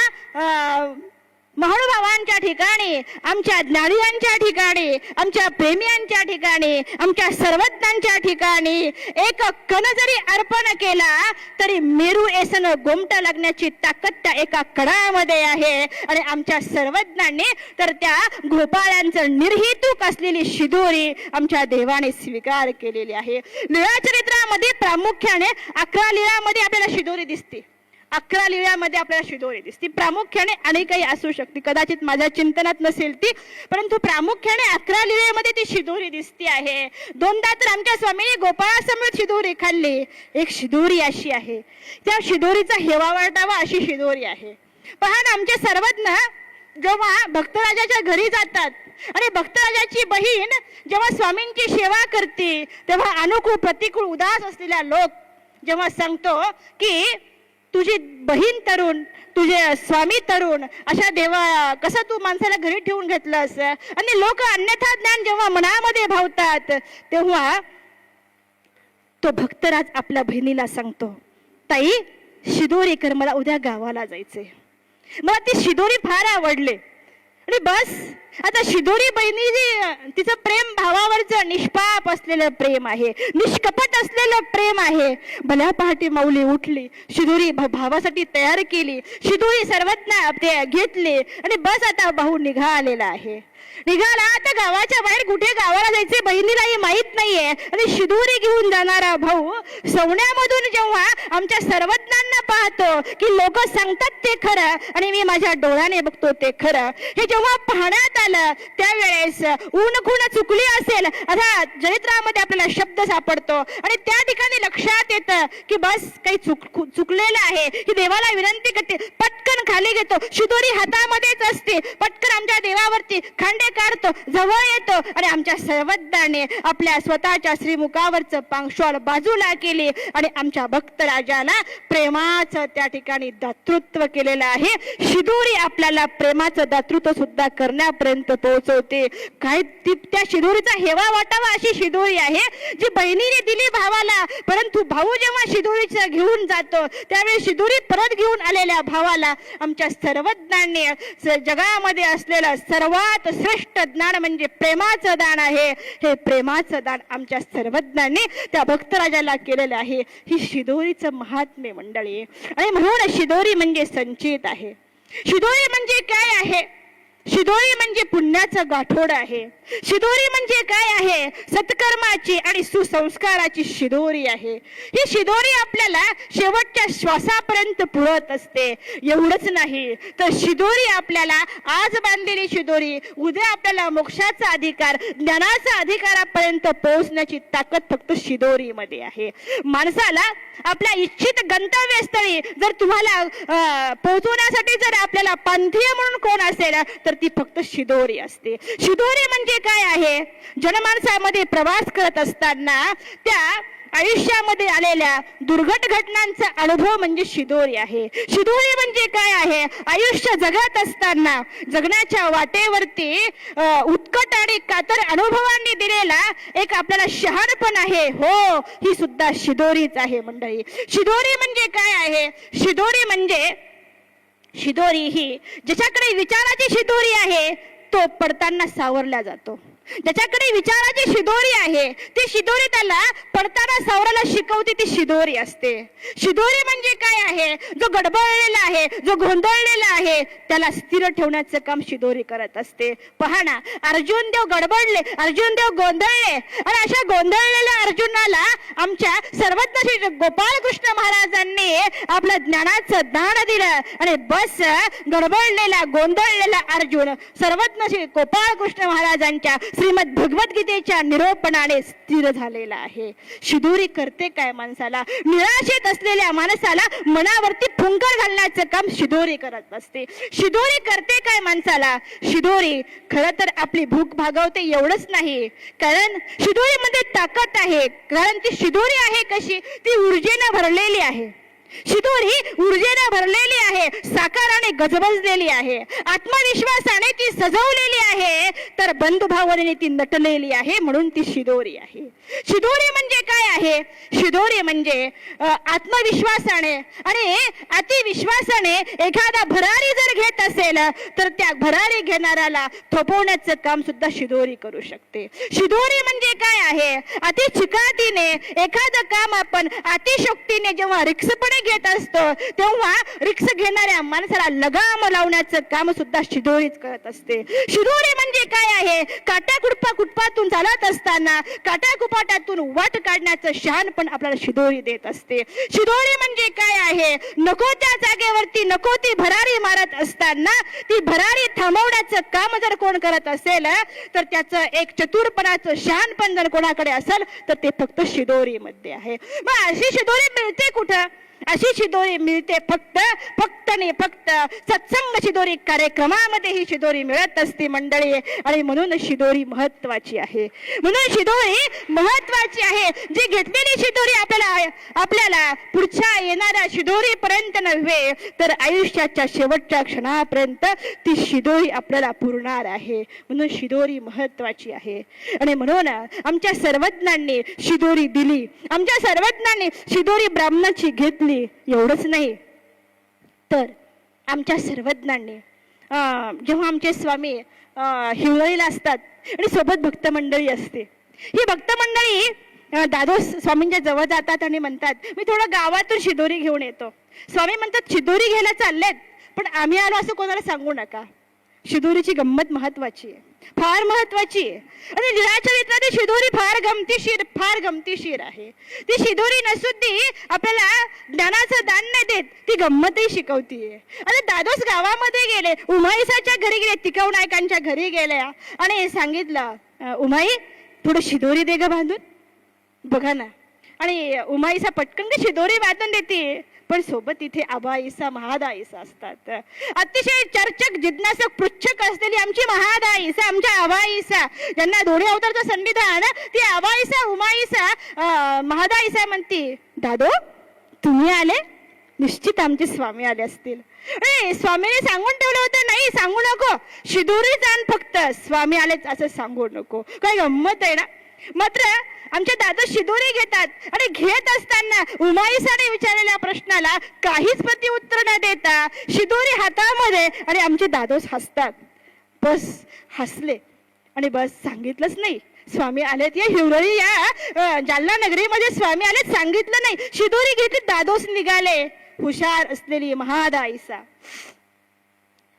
महानुभावांच्या ठिकाणी, आमच्या ज्ञानियांच्या ठिकाणी, आमच्या प्रेमियांच्या ठिकाणी, आमच्या सर्वज्ञांच्या ठिकाणी एक कण जरी अर्पण केला तरी मेरू एसन गोमटा लागण्याची ताकद त्या एका कणामध्ये आहे. आणि आमच्या सर्वज्ञांनी तर त्या गोपाळांचं निर्हेतुक असलेली शिदोरी आमच्या देवाने स्वीकार केलेली आहे. लीळा चरित्रामध्ये प्रामुख्याने 11 लीळामध्ये आपल्याला शिदोरी दिसते. 11 लीळामध्ये आपल्याला शिदोरी दिसते. प्रामुख्याने अनेकही असू शकते, कदाचित माझ्या चिंतनात नसेल ती, परंतु प्रामुख्याने 11 लीळेमध्ये ती शिदोरी दिसते आहे. दोनदा तर आमच्या स्वामीने गोपाळासमवेत शिदोरी खाल्ली. एक शिदोरी अशी आहे, त्या शिदोरीचा हेवा वाटावा अशी शिदोरी आहे. पहा ना, आमचे सर्वज्ञ जेव्हा भक्तराजाच्या घरी जातात आणि भक्तराजाची बहीण जेव्हा स्वामींची सेवा करते तेव्हा अनुकूल प्रतिकूल उदास असलेला लोक जेव्हा सांगतो की तुझी बहीण तरुण, तुझे स्वामी तरुण, अशा देवा कसं तू माणसाला घरी ठेवून घेतलंस. आणि लोक अन्यथा ज्ञान जेव्हा मनामध्ये भावतात तेव्हा तो भक्तराज आपल्या बहिणीला सांगतो, ताई शिदोरी कर, मला उद्या गावाला जायचंय. मला ती शिदोरी फार आवडली. आणि बस आता शिदोरी बहिणी तिचं प्रेम भावावरचं निष्पाप असलेलं प्रेम आहे, निष्कपट असलेलं प्रेम आहे. भल्या पहाटे माऊली उठली, शिदोरी भावासाठी तयार केली, शिदोरी सर्वज्ञ ते घेतली. आणि बस आता भाऊ निघालेला आहे. निघाला आता गावाच्या बाहेर, कुठे गावाला जायचे बहिणीलाही माहित नाहीये. आणि शिदोरी घेऊन जाणारा भाऊ सवण्यामधून जेव्हा आमच्या सर्वज्ञांना पाहतो की लोक सांगतात ते खरं आणि मी माझ्या डोळ्याने बघतो ते खरं. हे जेव्हा पाहण्यात आलं त्यावेळेस ऊन खूण चुकली असेल असा चरित्रामध्ये आपल्याला शब्द सापडतो आणि त्या ठिकाणी लक्षात येतं की बस काही चुकलेलं आहे. ही देवाला विनंती करते, पटकन खाली घेतो, शिदोरी हातामध्येच असते, पटकन आमच्या देवावरती खांडे काढतो, जवळ येतो आणि आमच्या सर्वज्ञाने आपल्या स्वतःच्या श्रीमुखावरचं पांशॉल बाजूला केली आणि आमच्या भक्त राजाला प्रेमाचं त्या ठिकाणी दातृत्व केलेलं आहे. शिदोरी आपल्याला प्रेमाचं दातृत्व सुद्धा करण्यापर्यंत पोहोचवते. काय त्या शिदोरीचा हेवा वाटावा अशी शिदोरी आहे जी बहिणीने दिली भावाला, परंतु भाऊ जेव्हा शिदोरीचं घेऊन जातो त्यावेळी शिदोरी परत घेऊन आलेल्या भावाला आमच्या सर्वज्ञांनी जगामध्ये असलेलं सर्वात श्रेष्ठ ज्ञान म्हणजे प्रेमाचं दान आहे. हे प्रेमाचं दान आमच्या सर्वज्ञांनी त्या भक्तराजाला केलेलं आहे. ही शिदोरीचं महात्म्य मंडळी. आणि म्हणून शिदोरी म्हणजे संचित आहे. शिदोरी म्हणजे काय आहे? शिदोरी म्हणजे पुण्याचं गाठोड आहे. शिदोरी म्हणजे काय आहे? सत्कर्माची आणि सुसंस्काराची शिदोरी आहे. ही शिदोरी आपल्याला शेवटच्या श्वासापर्यंत पुरत असते. एवढंच नाही तर शिदोरी आपल्याला आज बांधलेली शिदोरी उद्या आपल्याला मोक्षाचा अधिकार, ज्ञानाचा अधिकारापर्यंत पोहोचण्याची ताकद फक्त शिदोरीमध्ये आहे. माणसाला आपल्या इच्छित गंतव्यस्थळी जर तुम्हाला पोहोचवण्यासाठी जर आपल्याला पंथीय म्हणून कोण असेल तर ती फक्त शिदोरी असते. शिदोरी म्हणजे काय आहे? जनमानसामध्ये प्रवास करत असताना त्या आयुष्यामध्ये आलेल्या दुर्घट घटनांचा अनुभव म्हणजे शिदोरी आहे. शिदोरी म्हणजे काय आहे? आयुष्य जगत असताना जगण्याच्या वाटेवरती उत्कट आणि कातर अनुभवांनी दिलेला एक आपल्याला शहाणपण आहे. हो, ही सुद्धा शिदोरीच आहे मंडळी. शिदोरी म्हणजे काय आहे? शिदोरी म्हणजे शिदोरी ही ज्याच्याकडे विचाराची शिदोरी आहे तो पडताना सावरला जातो. ज्याच्याकडे विचाराची शिदोरी आहे ती शिदोरी त्याला पडताना सावरायला शिकवते, ती शिदोरी असते. शिदोरी म्हणजे काय आहे? जो गडबडलेला आहे, जो गोंधळलेला आहे त्याला स्थिर ठेवण्याचं काम शिदोरी करत असते. पहा ना, अर्जुन देव गडबडले, अर्जुन देव गोंधळले आणि अशा गोंधळलेल्या अर्जुनाला आमच्या सर्वज्ञ श्री गोपाळकृष्ण महाराजांनी आपलं ज्ञानाचं दान दिलं आणि बस गडबडलेला गोंधळलेला अर्जुन सर्वज्ञ श्री गोपाळकृष्ण महाराजांच्या श्रीमद भगवद्गीतेच्या निरूपणाने स्थिर झालेला आहे. शिदोरी करते काय? माणसाला, निराशेत असलेल्या माणसाला मनावरती फुंकर घालण्याचं काम शिदोरी करत असते. शिदोरी करते काय माणसाला? शिदोरी खरं तर आपली भूक भागवते एवढंच नाही, कारण शिदोरीमध्ये ताकद आहे. कारण ती शिदोरी आहे कशी? ती ऊर्जेने भरलेली आहे. शिदोरी ऊर्जेने भरलेली आहे, साकाराने गजबजलेली आहे, आत्मविश्वासाने ती सजवलेली आहे, तर बंधुभावनेने ती नटलेली आहे, म्हणून ती शिदोरी आहे. शिदोरी म्हणजे काय आहे? शिदोरी म्हणजे आत्मविश्वासाने आणि अतिविश्वासाने एखादा भरारी जर घेत असेल तर त्या भरारी घेणाऱ्याला थोपवण्याचं काम सुद्धा शिदोरी करू शकते. शिदोरी म्हणजे काय आहे? अति चिकाटीने एखादं काम आपण अतिशक्तीने जेव्हा रिक्सपणे घेत असतो तेव्हा रिक्स घेणाऱ्या माणसाला लगाम लावण्याचं काम सुद्धा शिदोरीच करत असते. शिदोरी म्हणजे काय आहे? कुटपातून चालत असताना काट्याकुपाटातून वाट काढण्याचं शहाणपण आपल्याला शिदोरी देत असते. शिदोरी म्हणजे काय आहे? नको त्या जागेवरती नको ती भरारी मारत असताना ती भरारी थांबवण्याचं काम जर कोण करत असेल तर त्याचं एक चतुरपणाचं शहाणपण जर कोणाकडे असेल तर ते फक्त शिदोरीमध्ये आहे. मग अशी शिदोरी मिळते कुठं? अशी शिदोरी मिळते फक्त सत्संग शिदोरी कार्यक्रमामध्ये ही शिदोरी मिळत असते मंडळी. आणि म्हणून शिदोरी महत्वाची आहे. म्हणून शिदोरी महत्वाची आहे. जी घेतलेली शिदोरी आपल्याला पुढच्या येणाऱ्या शिदोरीपर्यंत नव्हे तर आयुष्याच्या शेवटच्या क्षणापर्यंत ती शिदोरी आपल्याला पुरणार आहे. म्हणून शिदोरी महत्वाची आहे. आणि म्हणून आमच्या सर्वज्ञांनी शिदोरी दिली, आमच्या सर्वज्ञांनी शिदोरी ब्राह्मणाची घेतली. एवढंच नाही तर आमच्या सर्वज्ञांनी जेव्हा आमचे स्वामी हिवळीला असतात आणि सोबत भक्त मंडळी असते, ही भक्त मंडळी दादोस स्वामींच्या जवळ जातात आणि म्हणतात मी थोडं गावातून शिदोरी घेऊन येतो. स्वामी म्हणतात शिदोरी घ्यायला चाललेत पण आम्ही आलो असं कोणाला सांगू नका. शिदोरीची गंमत महत्वाची आहे, फार महत्वाची आहे. आणि लीळाचरित्रात शिदोरी फार गमतीशीर आहे. ती शिदोरी नसुद्धी आपल्याला ज्ञानाचं दान नाही देत, ती गंमतही शिकवतीये. आणि दादोस गावामध्ये गेले, उमाईसाच्या घरी गेले, तिकव नायकांच्या घरी गेल्या आणि सांगितलं, उमाई थोडं शिदोरी दे ग बांधून. बघा ना, आणि उमाईसा पटकन ते शिदोरी बांधून देते, पण सोबत इथे आबाईसा महादाईसा असतात. अतिशय चर्चक जिज्ञासक पृच्छक असलेली आमची महादाईसा, आमच्या आबाईसा, ज्यांना दोन्ही अवतारचं संविधान, ती आबाईसा उमाईसा महादाईसा म्हणती, दादो तुम्ही आले, निश्चित आमचे स्वामी आले असतील. स्वामीने सांगून ठेवलं होतं, नाही सांगू नको, शिदोरी जाण फक्त, स्वामी आलेच असं सांगू नको. काय गंमत आहे ना. मात्र आमचे दादा शिदोरी घेतात आणि घेत असताना उमाईसाने विचारलेल्या प्रश्नाला काहीच प्रत्युत्तर न देता शिदोरी हातामध्ये, आणि आमचे दादोस हसतात. बस हसले आणि बस सांगितलंच नाही स्वामी आलेत. या हिवरळी या जालना नगरीमध्ये स्वामी आलेत सांगितलं नाही. शिदोरी घेतली, दादोस निघाले. हुशार असलेली महादाईसा,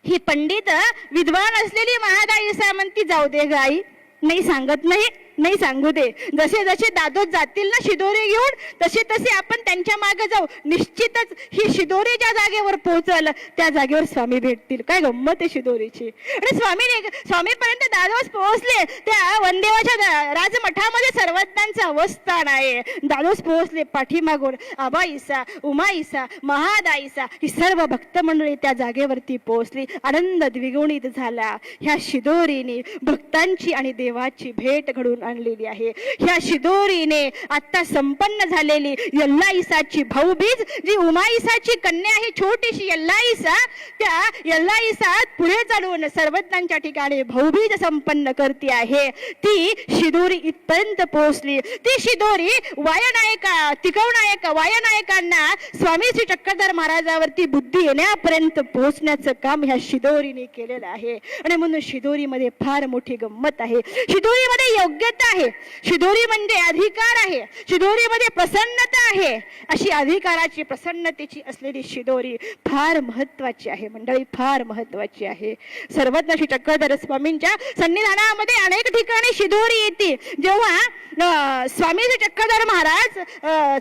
ही पंडित विद्वान असलेली महादाईसा म्हणती, जाऊ दे ग आई, नाही सांगत नाही, नाही सांगू दे. जसे जसे दादोस जातील ना शिदोरी घेऊन, तसे तसे आपण त्यांच्या मागे जाऊ. निश्चितच ही शिदोरी ज्या जागेवर पोहोचल त्या जागेवर स्वामी भेटतील. काय गंमत आहे शिदोरीची. आणि स्वामीपर्यंत दादोस पोहोचले. त्या वनदेवाच्या राजमठामध्ये सर्वज्ञांचं अवस्थान आहे. दादोस पोहोचले. पाठीमागून आबाईसा, उमाईसा, महादाईसा ही सर्व भक्त मंडळी त्या जागेवरती पोहोचली. आनंद द्विगुणित झाला. ह्या शिदोरीने भक्तांची आणि देवाची भेट घडून आणलेली आहे. ह्या शिदोरीने आता संपन्न झालेली यल्लाईसाची भाऊबीज, जी उमाईसाची कन्या आहे छोटीशी यल्लाईसा, त्या यल्लाईसात पुढे चालून सर्वज्ञांच्या ठिकाणी भाऊबीज संपन्न करते आहे. ती शिदोरी इथपर्यंत पोहोचली. ती शिदोरी वायनायका, तिकवनायका, वायनायकांना स्वामी श्री चक्रधर महाराजावरती बुद्धी येण्यापर्यंत पोहोचण्याचं काम ह्या शिदोरीने केलेलं आहे. आणि म्हणून शिदोरीमध्ये फार मोठी गंमत आहे. शिदोरीमध्ये योग्यता आहे, शिदोरी म्हणजे अधिकार आहे, शिदोरीमध्ये प्रसन्नता आहे. अशी अधिकाराची, प्रसन्नतेची असलेली शिदोरी फार महत्वाची आहे मंडळी, फार महत्वाची आहे. सर्वज्ञ श्री चक्रधर स्वामींच्या सन्निधानामध्ये अनेक ठिकाणी शिदोरी येते. जेव्हा स्वामी श्री चक्रधर महाराज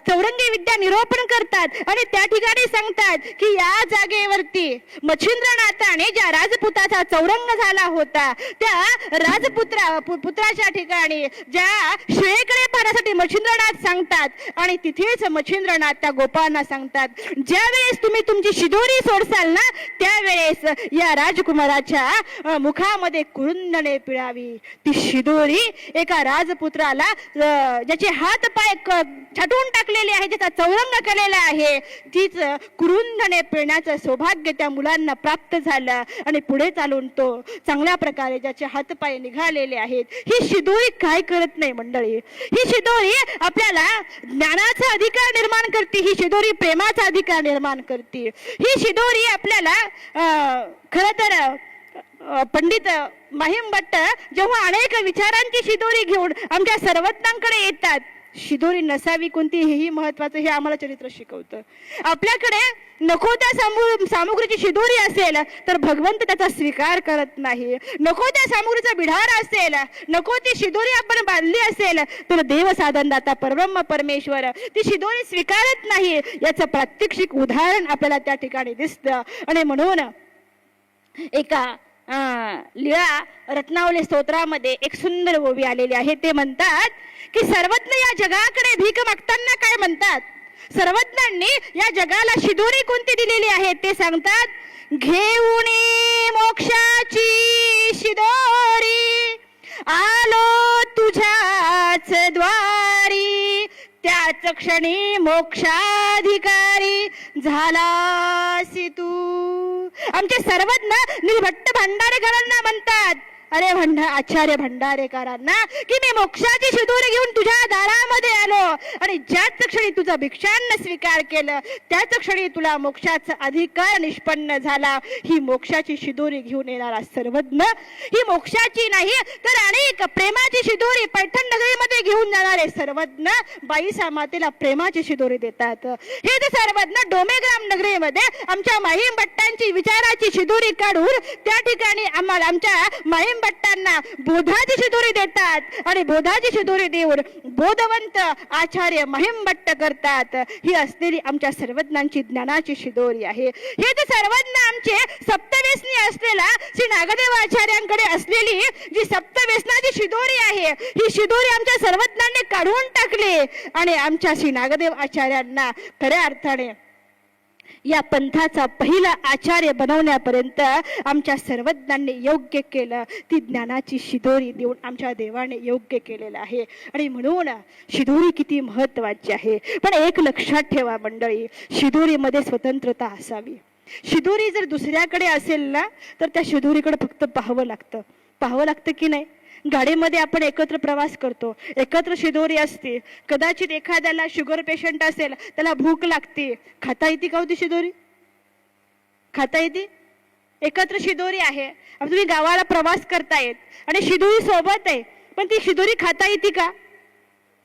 चौरंगी विद्या निरूपण करतात आणि त्या ठिकाणी सांगतात की या जागेवरती मच्छिंद्रनाथाने ज्या राजपुताचा चौरंग झाला होता, त्या पुत्राच्या ठिकाणी ज्या श्रेयकडे पाहण्यासाठी मच्छिंद्रनाथ सांगतात, आणि तिथेच मच्छिंद्रनाथ त्या गोपांना सांगतात, ज्या वेळेस तुम्ही तुमची शिदोरी सोडसाल ना, त्यावेळेस या राजकुमाराच्या मुखामध्ये कुरुंदने पिळावी. ती शिदोरी एका राजपुत्राला ज्याचे हात पाय छाटून टाकलेले आहे, ज्याचा चौरंग केलेला आहे, तीच कुरुंदने पिळण्याचं सौभाग्य त्या मुलांना प्राप्त झालं. आणि पुढे चालून तो चांगल्या प्रकारे ज्याचे हात पाय निघालेले आहेत. ही शिदोरी काय करत नाही मंडळी, ही शिदोरी आपल्याला ज्ञानाचा अधिकार निर्माण करते, ही शिदोरी प्रेमाचा अधिकार निर्माण करते. ही शिदोरी आपल्याला खरं तर पंडित माहीम भट्ट जेव्हा अनेक विचारांची शिदोरी घेऊन आमच्या सर्वज्ञांकडे येतात, शिदोरी नसावी कोणती हेही महत्वाचं, हे आम्हाला चरित्र शिकवतं. आपल्याकडे नको त्या सामुग्रीची शिदोरी असेल तर भगवंत त्याचा स्वीकार करत नाही. नको त्या सामुग्रीचा बिढार असेल, नको ती शिदोरी आपण बांधली असेल तर देव साधनदाता परब्रह्म परमेश्वर ती शिदोरी स्वीकारत नाही. याचं प्रात्यक्षिक उदाहरण आपल्याला त्या ठिकाणी दिसतं. आणि म्हणून एका लीळा रत्नावली स्तोत्रामध्ये एक सुंदर ओवी आलेली आहे. ते म्हणतात की सर्वज्ञ या जगाकडे भीक मागताना काय म्हणतात, सर्वज्ञांनी या जगाला शिदोरी कोणती दिलेली आहे ते सांगतात, घेऊन मोक्षाची शिदोरी आलो तुझ्याच द्वारी, त्याच क्षणी मोक्षाधिकारी झालासी तू. आमचे सर्वज्ञ भट्ट भंडारेकरांना म्हणतात, अरे आचार्य भंडारेकरांना की मी मोक्षाची शिदोरी घेऊन तुझ्या दारामध्ये आलो, आणि ज्याच क्षणी तुझा भिक्षान्न स्वीकार केलं त्याच क्षणी तुला मोक्षाचा अधिकार निष्पन्न झाला. ही मोक्षाची शिदोरी घेऊन येणारा सर्वज्ञ, ही मोक्षाची नाही तर अनेक प्रेमाची शिदोरी पैठण नगरीमध्ये घेऊन जाणारे सर्वज्ञ बाईसा मातेला प्रेमाची शिदोरी देतात. हे जे सर्वज्ञ डोमेग्राम नगरीमध्ये आमच्या माहीम भट्टांची विचाराची शिदोरी काढून त्या ठिकाणी आम्हाला आमच्या माहीम भट्टांना बोधाची शिदोरी देतात आणि बोधाची शिदोरी देऊन बोधवंत आचार्य महिमभट्ट करतात. ही असलेली आमच्या सर्वज्ञांची ज्ञानाची शिदोरी आहे. हे जे सर्वज्ञ आमचे सप्तव्यसनी असलेला श्री नागदेव आचार्यांकडे असलेली जी सप्तव्यसनाची शिदोरी आहे, ही शिदोरी आमच्या सर्वज्ञांनी काढून टाकली आणि आमच्या श्री नागदेव आचार्यांना खऱ्या अर्थाने या पंथाचा पहिला आचार्य बनवण्यापर्यंत आमच्या सर्वज्ञांनी योग्य केलं. ती ज्ञानाची शिदोरी देऊन आमच्या देवाने योग्य केलेलं आहे. आणि म्हणून शिदोरी किती महत्वाची आहे. पण एक लक्षात ठेवा मंडळी, शिदोरीमध्ये स्वतंत्रता असावी. शिदोरी जर दुसऱ्याकडे असेल ना तर त्या शिदोरीकडे फक्त पाहावं लागतं की नाही. गाडीमध्ये आपण एकत्र प्रवास करतो, एकत्र शिदोरी असते. कदाचित एखाद्याला शुगर पेशंट असेल, त्याला भूक लागते, खाता येते का होती शिदोरी? खाता येते? एकत्र शिदोरी आहे. तुम्ही गावाला प्रवास करतायत आणि शिदोरी सोबत आहे, पण ती शिदोरी खाता येते का?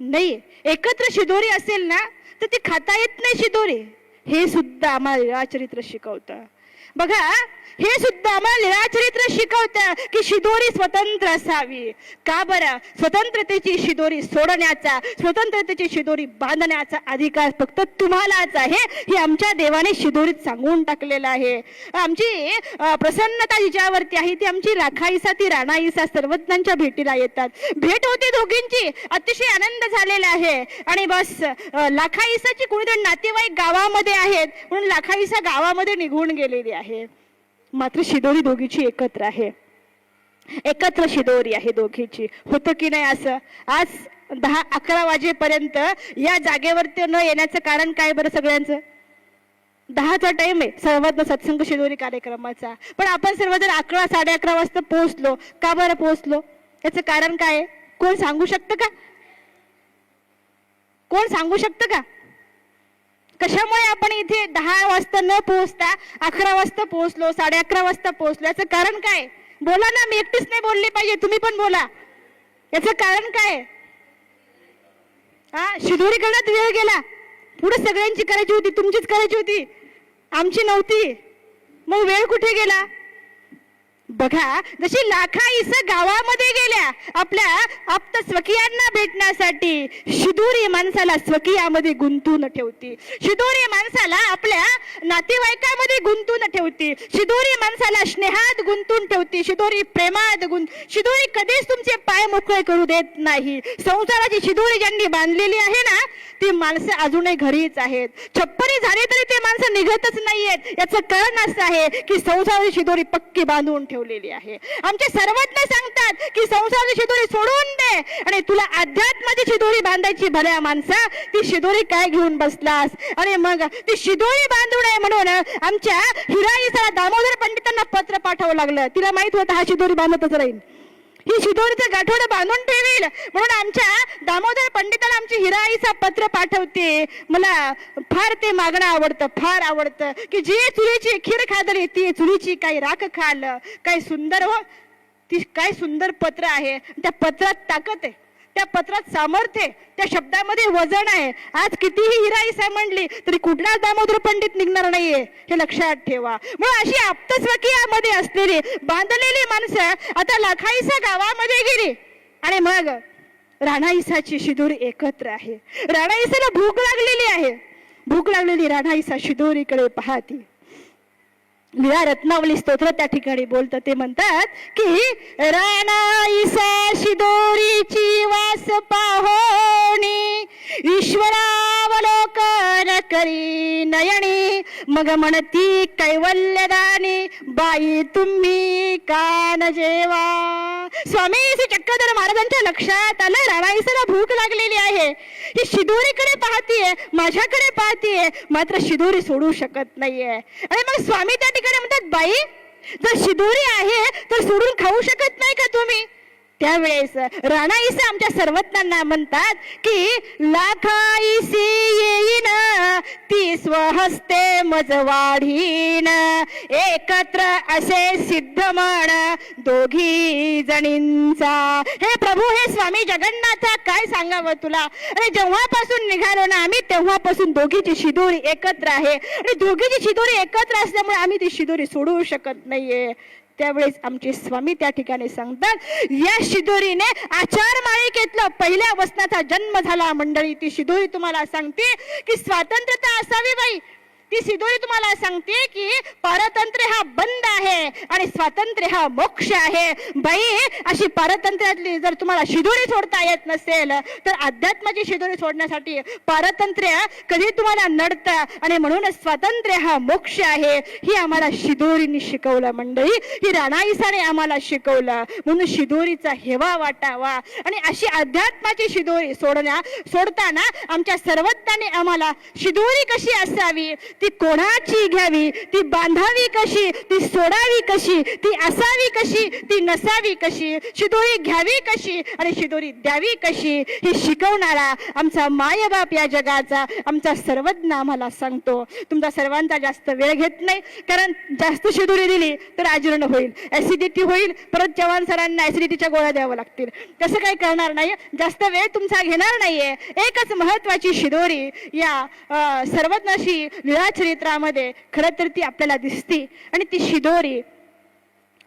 नाही. एकत्र शिदोरी असेल ना तर ती खाता येत नाही शिदोरी. हे सुद्धा आम्हाला लीळाचरित्र शिकवतं. बघा, हे सुद्धा आम्हाला लीळाचरित्र शिकवतं की शिदोरी स्वतंत्र असावी. का बरं? स्वतंत्रतेची शिदोरी सोडण्याचा, स्वतंत्रतेची शिदोरी बांधण्याचा अधिकार फक्त तुम्हालाच आहे. हे आमच्या देवाने शिदोरीत सांगून टाकलेलं आहे. आमची प्रसन्नता जिच्यावरती आहे ती आमची राखाईसा, ती राणाईसा सर्वज्ञांच्या भेटीला येतात. भेट होती दोघींची, अतिशय आनंद झालेला आहे. आणि बस लाखाईसाची कुणीतरी नातेवाईक गावामध्ये आहेत म्हणून लाखाईसा गावामध्ये निघून गेलेली आहे. मात्र शिदोरी दोघीची एकत्र आहे, एकत्र शिदोरी आहे दोघीची. होतं की नाही असं? आज 10-11 वाजेपर्यंत या जागेवरती न येण्याचं कारण काय बरं? सगळ्यांचं 10चा टाइम आहे सर्वज्ञ सत्संग शिदोरी कार्यक्रमाचा, पण आपण सर्वजण 11-11:30 वाजता पोहोचलो. का बरं पोहोचलो? याचं कारण काय? कोण सांगू शकतं का? कोण सांगू शकतं का? कशामुळे आपण इथे 10 वाजता न पोहोचता 11 वाजता पोहोचलो, 11:30 वाजता पोहोचलो? याचं कारण काय? बोला ना, मी एकटीच नाही बोलली पाहिजे, तुम्ही पण बोला. याचं कारण काय? शिदोरी करण्यात वेळ गेला. पुढे सगळ्यांची करायची होती, तुमचीच करायची होती, आमची नव्हती. मग वेळ कुठे गेला? बघा, जशी लाखाईस गावामध्ये गेल्या आपल्या आप्त स्वकीयांना भेटण्यासाठी, शिदोरी माणसाला स्वकीयामध्ये गुंतून ठेवते. शिदोरी माणसाला आपल्या नातेवाईकामध्ये गुंतून ठेवते. शिदोरी माणसाला स्नेहात गुंतून ठेवते. शिदोरी प्रेमात शिदोरी कधीच तुमचे पाय मोकळे करू देत नाही. संसाराची शिदोरी ज्यांनी बांधलेली आहे ना, ती माणसं अजूनही घरीच आहेत. 56 झाले तरी ते माणसं निघतच नाहीयेत. याचं कारण असं आहे की संसाराची शिदोरी पक्की बांधून ठेवलेली आहे. आमचे सर्वज्ञ सांगतात की संसाराची शिदोरी सोडून दे आणि तुला अध्यात्माची शिदोरी बांधायची. भल्या माणसा, ती शिदोरी काय घेऊन बसलास? आणि मग ती शिदोरी बांधू नये म्हणून आमच्या हिराईला दामोदर पंडितांना पत्र पाठवावं लागलं. तिला माहित होतं हा शिदोरी बांधतच राहील, ही शिदोरीचं गाठोडं बांधून ठेवील, म्हणून आमच्या दामोदर पंडितांना आमची हिराईचा पत्र पाठवते. मला फार ते मागणं आवडतं, फार आवडतं की जी चुलीची खीर खादली ती चुलीची काही राख खाल. काय सुंदर हो, ती काय सुंदर पत्र आहे. त्या पत्रात ताकद आहे, त्या पत्रात सामर्थ्य आहे, त्या शब्दामध्ये वजन आहे. आज कितीही हिराईसा म्हणली तरी कुठलाच दामोदर पंडित निघणार नाहीये, हे लक्षात ठेवा. मग अशी आप्तस्वकीयामध्ये असलेली बांधलेली माणसं आता लाखाईसा गावामध्ये गेली आणि मग राणाईसाची शिदोरी एकत्र आहे. राणाईसाला भूक लागलेली आहे. भूक लागलेली राणाईसा शिदोरीकडे पाहते. लीळा रत्नावली स्तोत्र त्या ठिकाणी बोलतं. ते म्हणतात की राणाईसा शिदोरीची वास पाहोणी ईश्वरावलोकन करी नयनी, मग म्हणती कैवल्यदानी बाई तुम्ही कान जेवा. स्वामी श्री चक्रधर महाराजांच्या लक्षात आलं राणाईसाला भूक लागलेली आहे. ही शिदोरीकडे पाहतीये, माझ्याकडे पाहतीये, मात्र शिदोरी सोडू शकत नाहीये. आणि मग स्वामी त्या ठिकाणी म्हणतात, बाई जर शिदोरी आहे तर सोडून खाऊ शकत नाही का तुम्ही? त्यावेळेस राणाईसा आमच्या सर्वज्ञांना म्हणतात की लाखाईसी येईन ती स्वहस्ते मज वाढीन, एकत्र असे सिद्ध म्हण दोघी जणींचा. हे प्रभू, हे स्वामी जगन्नाथा, काय सांगावं तुला. आणि जेव्हापासून निघालो ना आम्ही तेव्हापासून दोघीची शिदोरी एकत्र आहे आणि दोघीची शिदोरी एकत्र असल्यामुळे आम्ही ती शिदोरी सोडू शकत नाहीये. त्यावेळेस आमचे स्वामी त्या ठिकाणी सांगतात, या शिदोरीने आचार माळिकेतला पहिल्या वसनाचा जन्म झाला. मंडळी, ती शिदोरी तुम्हाला सांगते की स्वातंत्र्यता असावी बाई. ती शिदोरी तुम्हाला सांगते की पारतंत्र्य हा बंद आहे आणि स्वातंत्र्य हा मोक्ष आहे. बाई, अशी पारतंत्र्यातली जर तुम्हाला शिदोरी सोडता येत नसेल तर अध्यात्माची शिदोरी सोडण्यासाठी पारतंत्र्य कधी तुम्हाला नडतं. आणि म्हणूनच स्वातंत्र्य हा मोक्ष आहे ही आम्हाला शिदोरीने शिकवलं. मंडळी, ही राणाईसाने आम्हाला शिकवलं. म्हणून शिदोरीचा हेवा वाटावा आणि अशी अध्यात्माची शिदोरी सोडताना आमच्या सर्वज्ञांनी आम्हाला शिदोरी कशी असावी, ती कोणाची घ्यावी, ती बांधावी कशी, ती सोडावी कशी, ती असावी कशी, ती नसावी कशी, शिदोरी घ्यावी कशी आणि शिदोरी द्यावी कशी, ही शिकवणारा आमचा मायबाप या जगाचा आमचा सर्वज्ञ आम्हाला सांगतो. तुमचा सर्वांचा जास्त वेळ घेत नाही, कारण जास्त शिदोरी दिली तर आजीर्ण होईल, ऍसिडिटी होईल, परत चव्हाण सरांना ऍसिडिटीच्या गोळ्या द्याव्या लागतील. तसं काही करणार नाही, जास्त वेळ तुमचा घेणार नाहीये. एकच महत्वाची शिदोरी या सर्वज्ञाशी लीळाचरित्रामध्ये खरं तर ती आपल्याला दिसते आणि ती शिदोरी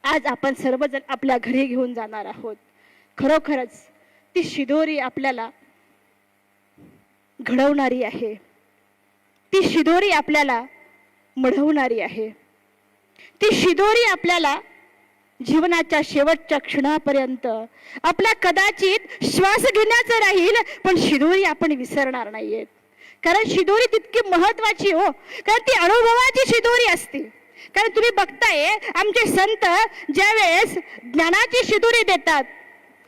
आज आपण सर्वजण आपल्या घरी घेऊन जाणार आहोत. खरोखरच ती शिदोरी आपल्याला घडवणारी आहे, ती शिदोरी आपल्याला मढवणारी आहे, ती शिदोरी आपल्याला जीवनाच्या शेवटच्या क्षणापर्यंत आपला कदाचित श्वास घेण्याचं राहील पण शिदोरी आपण विसरणार नाहीयेत. कारण शिदोरी तितकी महत्वाची हो, कारण ती अनुभवाची शिदोरी असते. कारण तुम्ही बघताय आमचे संत ज्या वेळेस ज्ञानाची शिदोरी देतात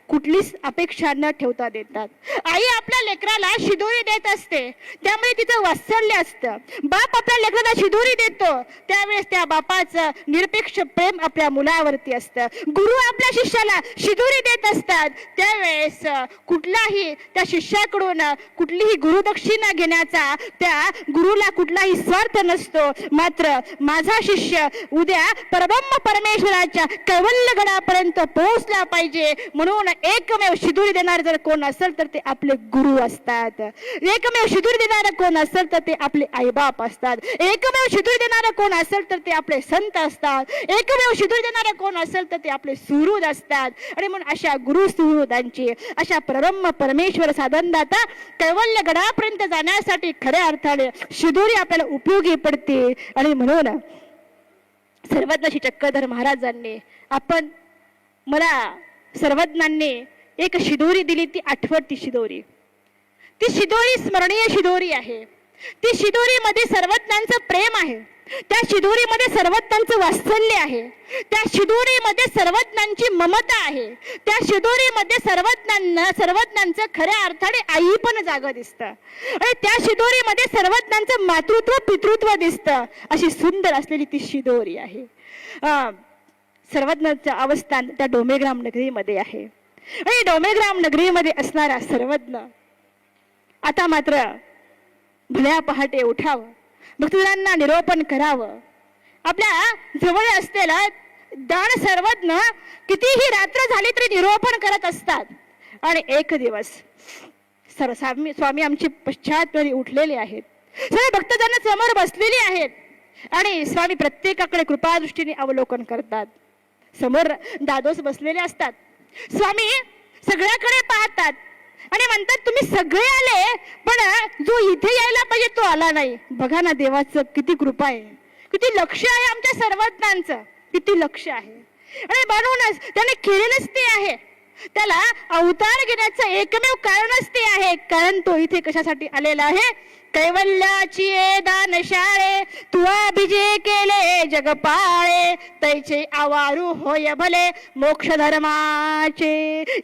कुठलीच अपेक्षा न ठेवता देतात. आई आपल्या लेकराला शिदोरी देत असते त्यामुळे तिचं वात्सल्य असतं. बाप आपल्या लेकराला शिदोरी देतो त्यावेळेस त्या बापाचं निरपेक्ष प्रेम आपल्या मुलावरती असतं. गुरु आपल्या शिष्याला शिदोरी देत असतात त्यावेळेस कुठलाही त्या शिष्याकडून कुठलीही गुरुदक्षिणा घेण्याचा त्या गुरुला कुठलाही स्वार्थ नसतो. मात्र माझा शिष्य उद्या परब्रह्म परमेश्वराच्या कैवल्यगडापर्यंत पोहोचला पाहिजे म्हणून एकमेव शिदोरी देणार जर कोण असेल तर ते आपले गुरु असतात. एकमेव शिदोरी देणारा कोण असेल तर ते आपले आईबाप असतात. एकमेव शिदोरी देणारा कोण असेल तर ते आपले संत असतात. एकमेव शिदोरी देणारा कोण असेल तर ते आपले सुहृद असतात. आणि म्हणून अशा गुरु सुहृदांची अशा परब्रह्म परमेश्वर साधनदाता कैवल्य गडापर्यंत जाण्यासाठी खऱ्या अर्थाने शिदोरी आपल्याला उपयोगी पडते. आणि म्हणून सर्वज्ञ चक्रधर महाराजांनी मला सर्वज्ञांनी एक शिदोरी दिली, ती आठवती शिदोरी. ती शिदोरी स्मरणीय शिदोरी आहे. ती शिदोरीमध्ये सर्वज्ञांचं प्रेम आहे, त्या शिदोरीमध्ये सर्वज्ञांचं वात्सल्य आहे, त्या शिदोरीमध्ये सर्वज्ञांची ममता आहे, त्या शिदोरीमध्ये सर्वज्ञांचं खऱ्या अर्थाने आई पण जागं दिसतं आणि त्या शिदोरीमध्ये सर्वज्ञांचं मातृत्व पितृत्व दिसतं. अशी सुंदर असलेली ती शिदोरी आहे. सर्वज्ञांचं अवस्थान त्या डोमेग्राम नगरीमध्ये आहे आणि डोमेग्राम नगरीमध्ये असणारा सर्वज्ञ आता मात्र भल्या पहाटे उठावं, भक्तजनांना निरोपण करावं. आपल्या जवळ असलेला दान सर्वज्ञ कितीही रात्र झाली तरी निरोपण करत असतात. आणि एक दिवस स्वामी आमचे पश्चात उठलेले आहेत, सर्व भक्तजन समोर बसलेली आहेत आणि स्वामी प्रत्येकाकडे कृपादृष्टीने अवलोकन करतात. समोर दादोस बसलेले असतात. स्वामी सगळ्याकडे पाहतात आणि म्हणतात तुम्ही सगळे आले पण जो इथे यायला पाहिजे तो आला नाही. बघा ना देवाचं किती कृपा आहे, किती लक्ष आहे आमच्या सर्वज्ञांचं, किती लक्ष आहे. आणि म्हणूनच त्याने केलेलंच ते आहे. त्याला अवतार घेण्याचं एकमेव कारणच ते आहे, कारण तो इथे कशासाठी आलेला आहे. कैवल्याची दान शाळे तुआ बिजे केले जगपाळे तैचे आवारू होय भले मोक्ष धर्माचे.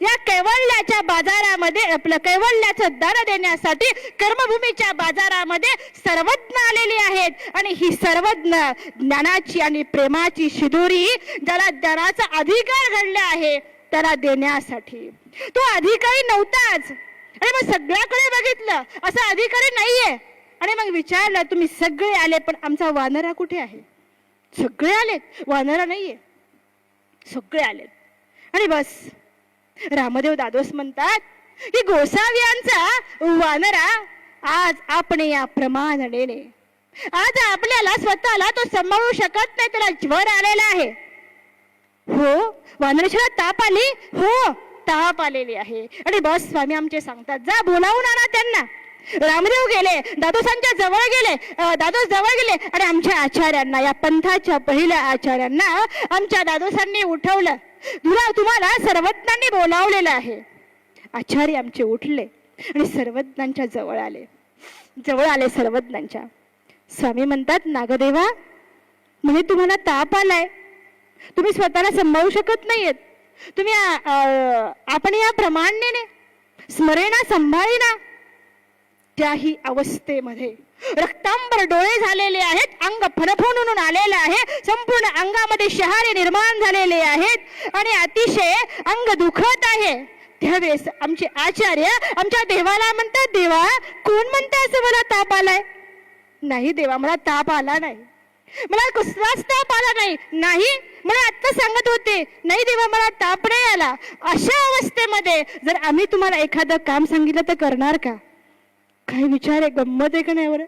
या कैवल्याच्या बाजारामध्ये आपलं कैवल्याचं दान देण्यासाठी कर्मभूमीच्या बाजारामध्ये सर्वज्ञ आलेली आहेत आणि ही सर्वज्ञ ज्ञानाची आणि प्रेमाची शिदोरी ज्याला ज्ञानाचा अधिकार घडला आहे त्याला देण्यासाठी. तो अधिकारी नव्हताच आणि मग सगळ्याकडे बघितलं, असा अधिकारी नाहीये. आणि मग विचारलं तुम्ही सगळे आले पण आमचा वानरा कुठे आहे. सगळे आलेत, वानरा नाहीये, सगळे आलेत. आणि बस रामदेव दादोस म्हणतात की गोसाव्यांचा वानरा आज आपण या प्रमाणेने आज आपल्याला स्वतःला तो सांभाळू शकत नाही, त्याला ज्वर आलेला आहे. हो. वानरेश्वरा ताप आली? हो, ताप आलेली आहे. आणि बस स्वामी आमचे सांगतात, जा बोलावून आणा त्यांना. रामदेव गेले, दादोसांच्या जवळ गेले, दादोस जवळ गेले आणि आमच्या आचार्यांना, या पंथाच्या पहिल्या आचार्यांना आमच्या दादोसांनी उठवलं. तुम्हाला सर्वज्ञांनी बोलावलेलं आहे. आचार्य आमचे उठले आणि सर्वज्ञांच्या जवळ आले सर्वज्ञांच्या. स्वामी म्हणतात, नागदेवा म्हणे तुम्हाला ताप आलाय, तुम्ही स्वतःला सांभाळू शकत नाहीयेत, तुम्ही आपण या प्रमाणेने स्मरेना सांभाळीना. त्याही अवस्थेमध्ये रक्तांबर डोळे झालेले आहेत, अंग फणफणून आलेलं आहे, संपूर्ण अंगामध्ये शहारे निर्माण झालेले आहेत आणि अतिशय अंग दुखत आहे. त्यावेळेस आमचे आचार्य आमच्या देवाला म्हणतात, देवा कोण म्हणतं असं मला ताप आलाय? नाही देवा, मला ताप आला नाही, मला कसलाच ताप आला नाही. नाही, मला आत्ता सांगत होते, नाही देवा मला ताप नाही आला. अशा अवस्थेमध्ये जर आम्ही तुम्हाला एखादं काम सांगितलं तर करणार का? काय विचार आहे, गंमत आहे का नाही बरं?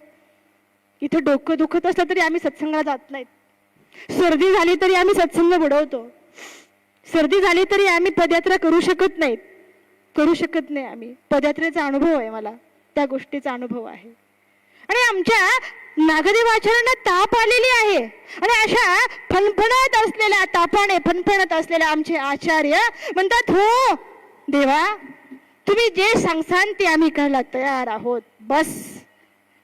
इथं डोकं दुखत असलं तरी आम्ही सत्संगाला जात नाहीत, सर्दी झाली तरी आम्ही सत्संग बुडवतो, सर्दी झाली तरी आम्ही पदयात्रा करू शकत नाही. आम्ही पदयात्रेचा अनुभव आहे, मला त्या गोष्टीचा अनुभव आहे. आणि आमच्या नागदेव आचार्यांना ताप आलेली आहे आणि अशा फणफणत असलेल्या तापाने फणफणत असलेल्या आमचे आचार्य म्हणतात, हो देवा तुम्ही जे सांगसान ते आम्ही करायला तयार आहोत. बस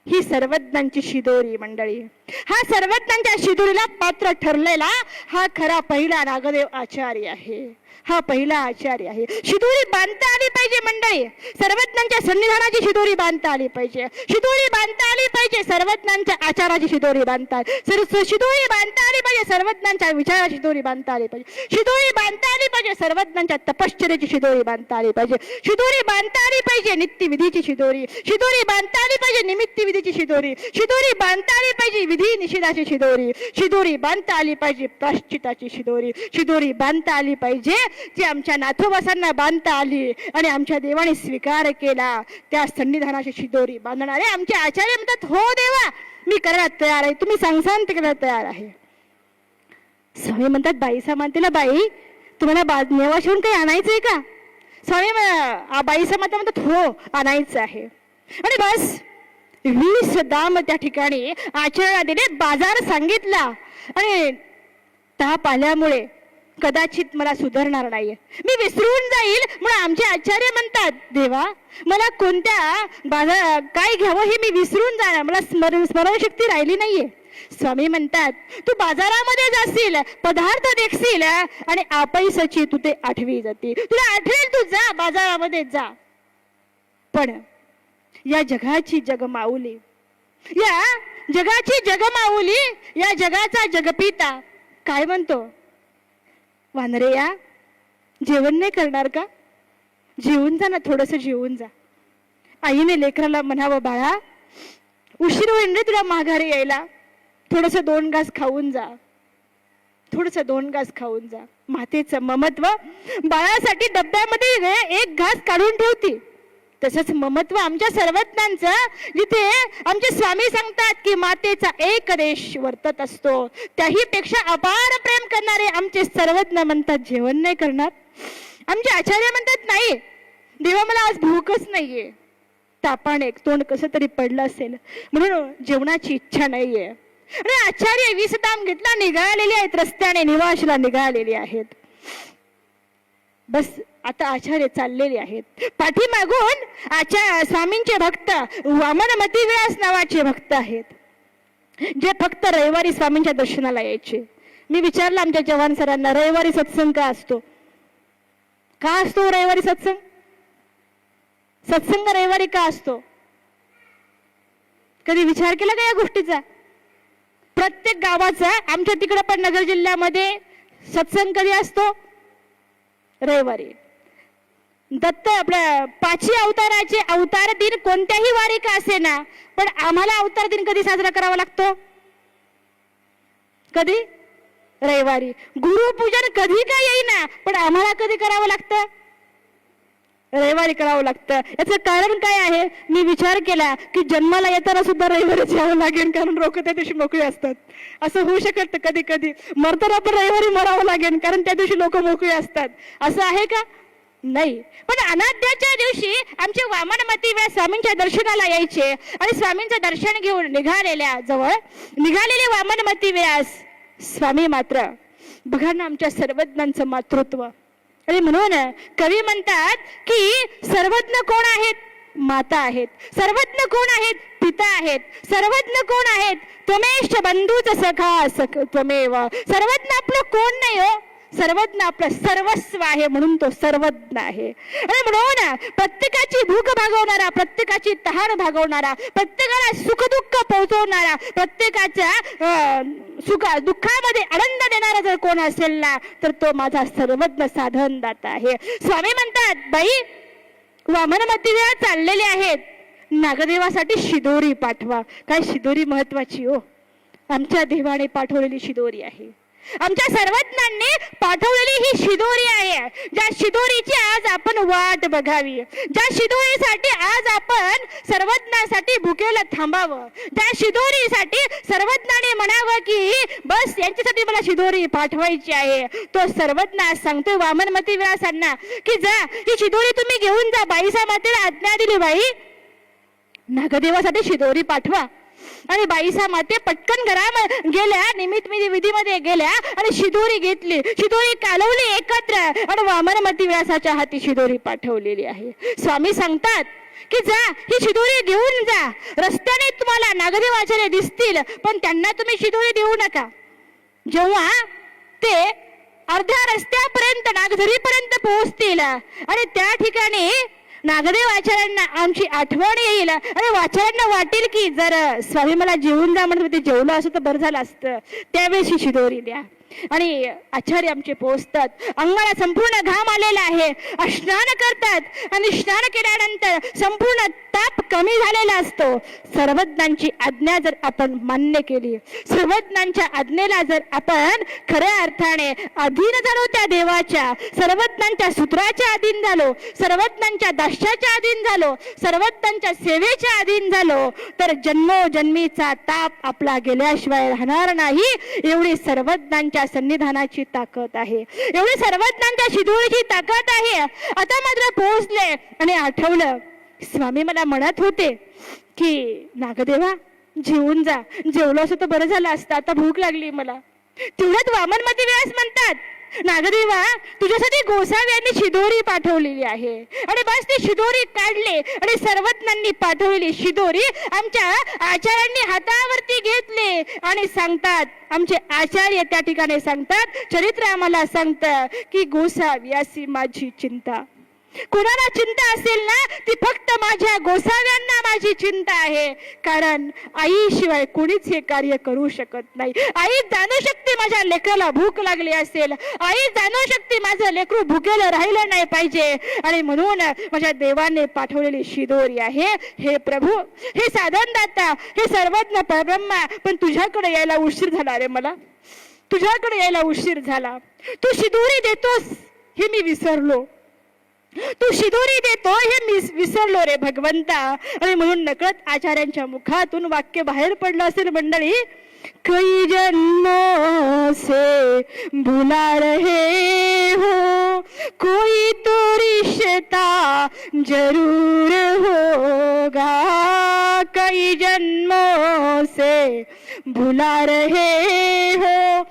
ही सर्वज्ञांची शिदोरी मंडळी, हा सर्वज्ञांच्या शिदोरीला पात्र ठरलेला हा खरा पहिला नागदेव आचार्य आहे, हा पहिला आचार्य आहे. शिदोरी बांधता आली पाहिजे मंडळी, सर्वज्ञांच्या सन्निधानाची शिदोरी बांधता आली पाहिजे, शिदोरी बांधता आली पाहिजे, सर्वज्ञांच्या आचाराची शिदोरी बांधता शिदोरी बांधता आली पाहिजे, सर्वज्ञांच्या विचाराची शिदोरी बांधता आली पाहिजे, शिदोरी बांधता आली पाहिजे, सर्वज्ञांच्या तपश्चर्याची शिदोरी बांधता आली पाहिजे, शिदोरी बांधता आली पाहिजे, नित्यविधीची शिदोरी बांधता आली पाहिजे, निमित्त विधीची शिदोरी बांधता आली पाहिजे, विधी निषेधाची शिदोरी बांधता आली पाहिजे, प्राश्चिताची शिदोरी बांधता आली पाहिजे, जी आमच्या नाथोबासांना बांधता आली आणि आमच्या देवाने स्वीकार केला. त्या सन्निधानाची शिदोरी बांधणारे आमचे आचार्य म्हणतात, हो देवा मी करायला तयार आहे, तुम्ही सांगसान ते करायला तयार आहे. स्वामी म्हणतात, बाई समांतीला, बाई तुम्हाला नेवाशिवून काही आणायचंय का? स्वामी बाई समांता म्हणतात, हो आणायचं आहे. आणि बस 20 दाम त्या ठिकाणी आचार्याला दिले, बाजार सांगितला. आणि ताप आल्यामुळे कदाचित मला सुधारणार नाहीये, मी विसरून जाईल म्हणून आमचे आचार्य म्हणतात, देवा मला कोणत्या काय घ्यावं हे मी विसरून जाणार, मला स्मरणशक्ती राहिली नाहीये. स्वामी म्हणतात, तू बाजारामध्ये जाशील, पदार्थ देखशील आणि आपैसची तू ते आठवी जाती, तुला आठवेल, तू जा बाजारामध्ये जा. पण या जगाची जगमाऊली, या जगाचा जगपिता काय म्हणतो, वानरे या जेवण नाही करणार का? जेवून जा ना, थोडस जेवून जा. आईने लेकराला म्हणावं, बाळा उशीर होईल रे तुला माघारी यायला, थोडस 2 घास खाऊन जा. मातेचं ममत्व बाळासाठी डब्यामध्ये 1 घास काढून ठेवती, तसंच ममत्व आमच्या सर्वज्ञांचं, जिथे आमचे स्वामी सांगतात की मातेचा एक देश वर्तत असतो, त्याही पेक्षा अपार प्रेम करणारे आमचे सर्वज्ञ म्हणतात, जेवण नाही करणार. आमचे आचार्य म्हणतात, नाही देवा मला आज भूकच नाहीये, तापाने तोंड कसं तरी पडलं असेल म्हणून जेवणाची इच्छा नाहीये. आणि आचार्य 20 दाम घेतला, निघालेले आहेत, रस्त्याने निवासला निघालेले आहेत. बस आता आचार्य चाललेले आहेत. पाठीमागून स्वामींचे भक्त वामन मतिविलास नावाचे भक्त आहेत, जे फक्त रविवारी स्वामींच्या दर्शनाला यायचे. मी विचारलं आमच्या जवान सरांना, रविवारी सत्संग का असतो रविवारी सत्संग रविवारी का असतो? कधी विचार केला का या गोष्टीचा? प्रत्येक गावाचा, आमच्या तिकडे पण नगर जिल्ह्यामध्ये सत्संग कधी असतो? रविवारी. दत्त आपल्या 5 अवताराचे अवतार दिन कोणत्याही वारी का असे ना, पण आम्हाला अवतार दिन कधी साजरा करावा लागतो? कधी? रविवारी. गुरुपूजन कधी का येईना, पण आम्हाला कधी करावं लागतं? रविवारी करावं लागतं. याचं कारण काय आहे? मी विचार केला की जन्माला येताना सुद्धा रविवारीच यावं लागेल, कारण लोक त्या दिवशी मोकळे असतात. असं होऊ शकत कधी कधी. मरताना पण रविवारी मरावं लागेल, कारण त्या दिवशी लोक मोकळे असतात. असं आहे का? नाही. पण अनाद्याच्या दिवशी आमचे वामनमती व्यास स्वामींच्या दर्शनाला यायचे आणि स्वामींचं दर्शन घेऊन निघालेले वामनमती व्यास स्वामी मात्र बघा ना आमच्या सर्वज्ञांचं मातृत्व. आणि म्हणून कवी म्हणतात की सर्वज्ञ कोण आहेत? माता आहेत. सर्वज्ञ कोण आहेत? पिता आहेत. सर्वज्ञ कोण आहेत? त्वमेश बंधूच सखा त्वमेव. सर्वज्ञ आपलं कोण नाही हो, सर्वज्ञ आपलं सर्वस्व आहे, म्हणून तो सर्वज्ञ आहे. आणि म्हणून प्रत्येकाची भूक भागवणारा, प्रत्येकाची तहान भागवणारा, प्रत्येकाला सुखदुःख पोहोचवणारा, प्रत्येकाच्या दुःखामध्ये आनंद देणारा जर कोण असेल ना, तर तो माझा सर्वज्ञ साधनदाता आहे. स्वामी म्हणतात, बाई वामनमती वेळा चाललेले आहेत, नागदेवासाठी शिदोरी पाठवा. काय शिदोरी महत्वाची हो? आमच्या देवाने पाठवलेली शिदोरी आहे. आमच्या सर्वज्ञांनी पाठवलेली ही शिदोरी आहे, ज्या शिदोरीची आज आपण वाट बघावी, ज्या शिदोरीसाठी आज आपण सर्वज्ञांसाठी भुकेला थांबावं, ज्या शिदोरीसाठी सर्वज्ञाने म्हणावं की बस यांच्यासाठी मला शिदोरी पाठवायची आहे. तो सर्वज्ञ सांगतोय वामनमती व्यासांना की जा ही शिदोरी तुम्ही घेऊन जा. बाईसा मातेला आज्ञा दिली, बाई नागदेवासाठी शिदोरी पाठवा. आणि बाईसा माते पटकन गेल्या, निमित्त विधीमध्ये गेल्या आणि शिदोरी घेतली, शिदोरी कालवली एकत्र आणि वामनमती व्यासाच्या हाती शिदोरी पाठवलेली आहे. स्वामी सांगतात की जा ही शिदोरी घेऊन जा. रस्त्याने तुम्हाला नागदेवाचार्य दिसतील, पण त्यांना तुम्ही शिदोरी देऊ नका. जेव्हा ते अर्ध्या रस्त्यापर्यंत नागझरीपर्यंत पोहोचतील आणि त्या ठिकाणी नागदेव आचार्यांना आमची आठवण येईल आणि आचार्यांना वाटेल की जर स्वामी मला जेवून जा म्हणून ते जेवलं असं तर बरं झालं असतं, त्यावेळेस ही शिदोरी द्या. आणि आचार्य आमचे पोहोचतात. अंगाला संपूर्ण घाम आलेला आहे, स्नान करतात आणि स्नान केल्यानंतर संपूर्ण ताप कमी झालेला असतो. सर्वज्ञांची आज्ञा जर आपण मान्य केली, सर्वज्ञांच्या आज्ञेला जर आपण खऱ्या अर्थाने अधीन झालो, त्या देवाच्या सर्वज्ञांच्या सूत्राच्या अधीन झालो, सर्वज्ञांच्या दास्याच्या अधीन झालो, सर्वज्ञांच्या सेवेच्या अधीन झालो, तर जन्मोजन्मीचा ताप आपला गेल्याशिवाय राहणार नाही. एवढी सर्वज्ञांच्या सन्निधानाची ताकद आहे, एवढी सर्वज्ञांच्या शिदोरीची ताकद आहे. आता मात्र पोहोचले आणि आठवलं स्वामी मला म्हणत होते की नागदेवा जेवून जा. जेवलं असं तर बरं झालं असतं, आता भूक लागली मला. तेवढ्यात वामनमती व्यास म्हणतात, नागदेवा तुझ्यासाठी गोसाव्यांनी शिदोरी पाठवलेली आहे. आणि बस ती शिदोरी काढली आणि सर्वज्ञांनी पाठवलेली शिदोरी आमच्या आचार्यांनी हातावरती घेतले आणि सांगतात, आमचे आचार्य त्या ठिकाणी सांगतात, चरित्र आम्हाला सांगतं की गोसाव्यासी माझी चिंता. कोणाला चिंता असेल ना, ती फक्त माझ्या गोसाव्यांना माझी चिंता आहे. कारण आईशिवाय कोणीच हे कार्य करू शकत नाही. आई जाणू शकते माझ्या लेकराला भूक लागली असेल, आई जाणू शकते माझं लेकरू भुकेलं राहिलं नाही पाहिजे, आणि म्हणून माझ्या देवाने पाठवलेली शिदोरी आहे. हे प्रभू, हे साधनदाता, हे सर्वज्ञ परब्रह्मा, पण तुझ्याकडे यायला उशीर झाला रे. मला तुझ्याकडे यायला उशीर झाला. तू शिदोरी देतोस हे मी विसरलो, तू शिदोरी देतो हे मी विसरलो रे भगवंता. आणि म्हणून नकळत आचार्यांच्या मुखातून वाक्य बाहेर पडलं असेल मंडळी, कई जन्मों से भुला रहे हो, कोई तो रिश्ता जरूर होगा. कई जन्मों से भुला रहे हो,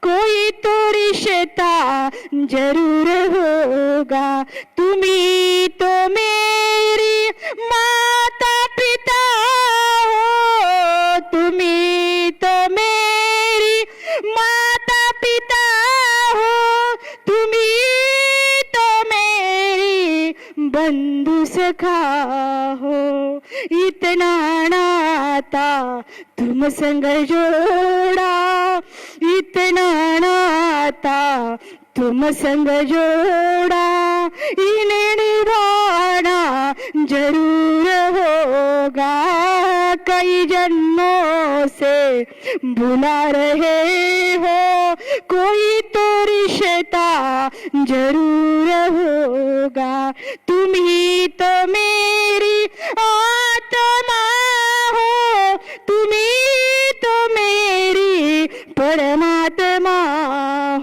कोई तो रिश्ता जरूर होगा. तुम्ही तो मेरी माता पिता हो, तुम्ही तो मेरी माता पिता हो, तुम्ही तो मेरी बंधु सखा हो. इतना नाता तुम संग जोड़ा, इतना नाता तुम संग जोड़ा, इन्हें निभाना जरूर होगा. कई जन्मों से भुला रहे हो, कोई तो रिश्ता जरूर होगा. तू तुम्ही तो मेरी आत्मा हो, तुम्ही तो मेरी परमात्मा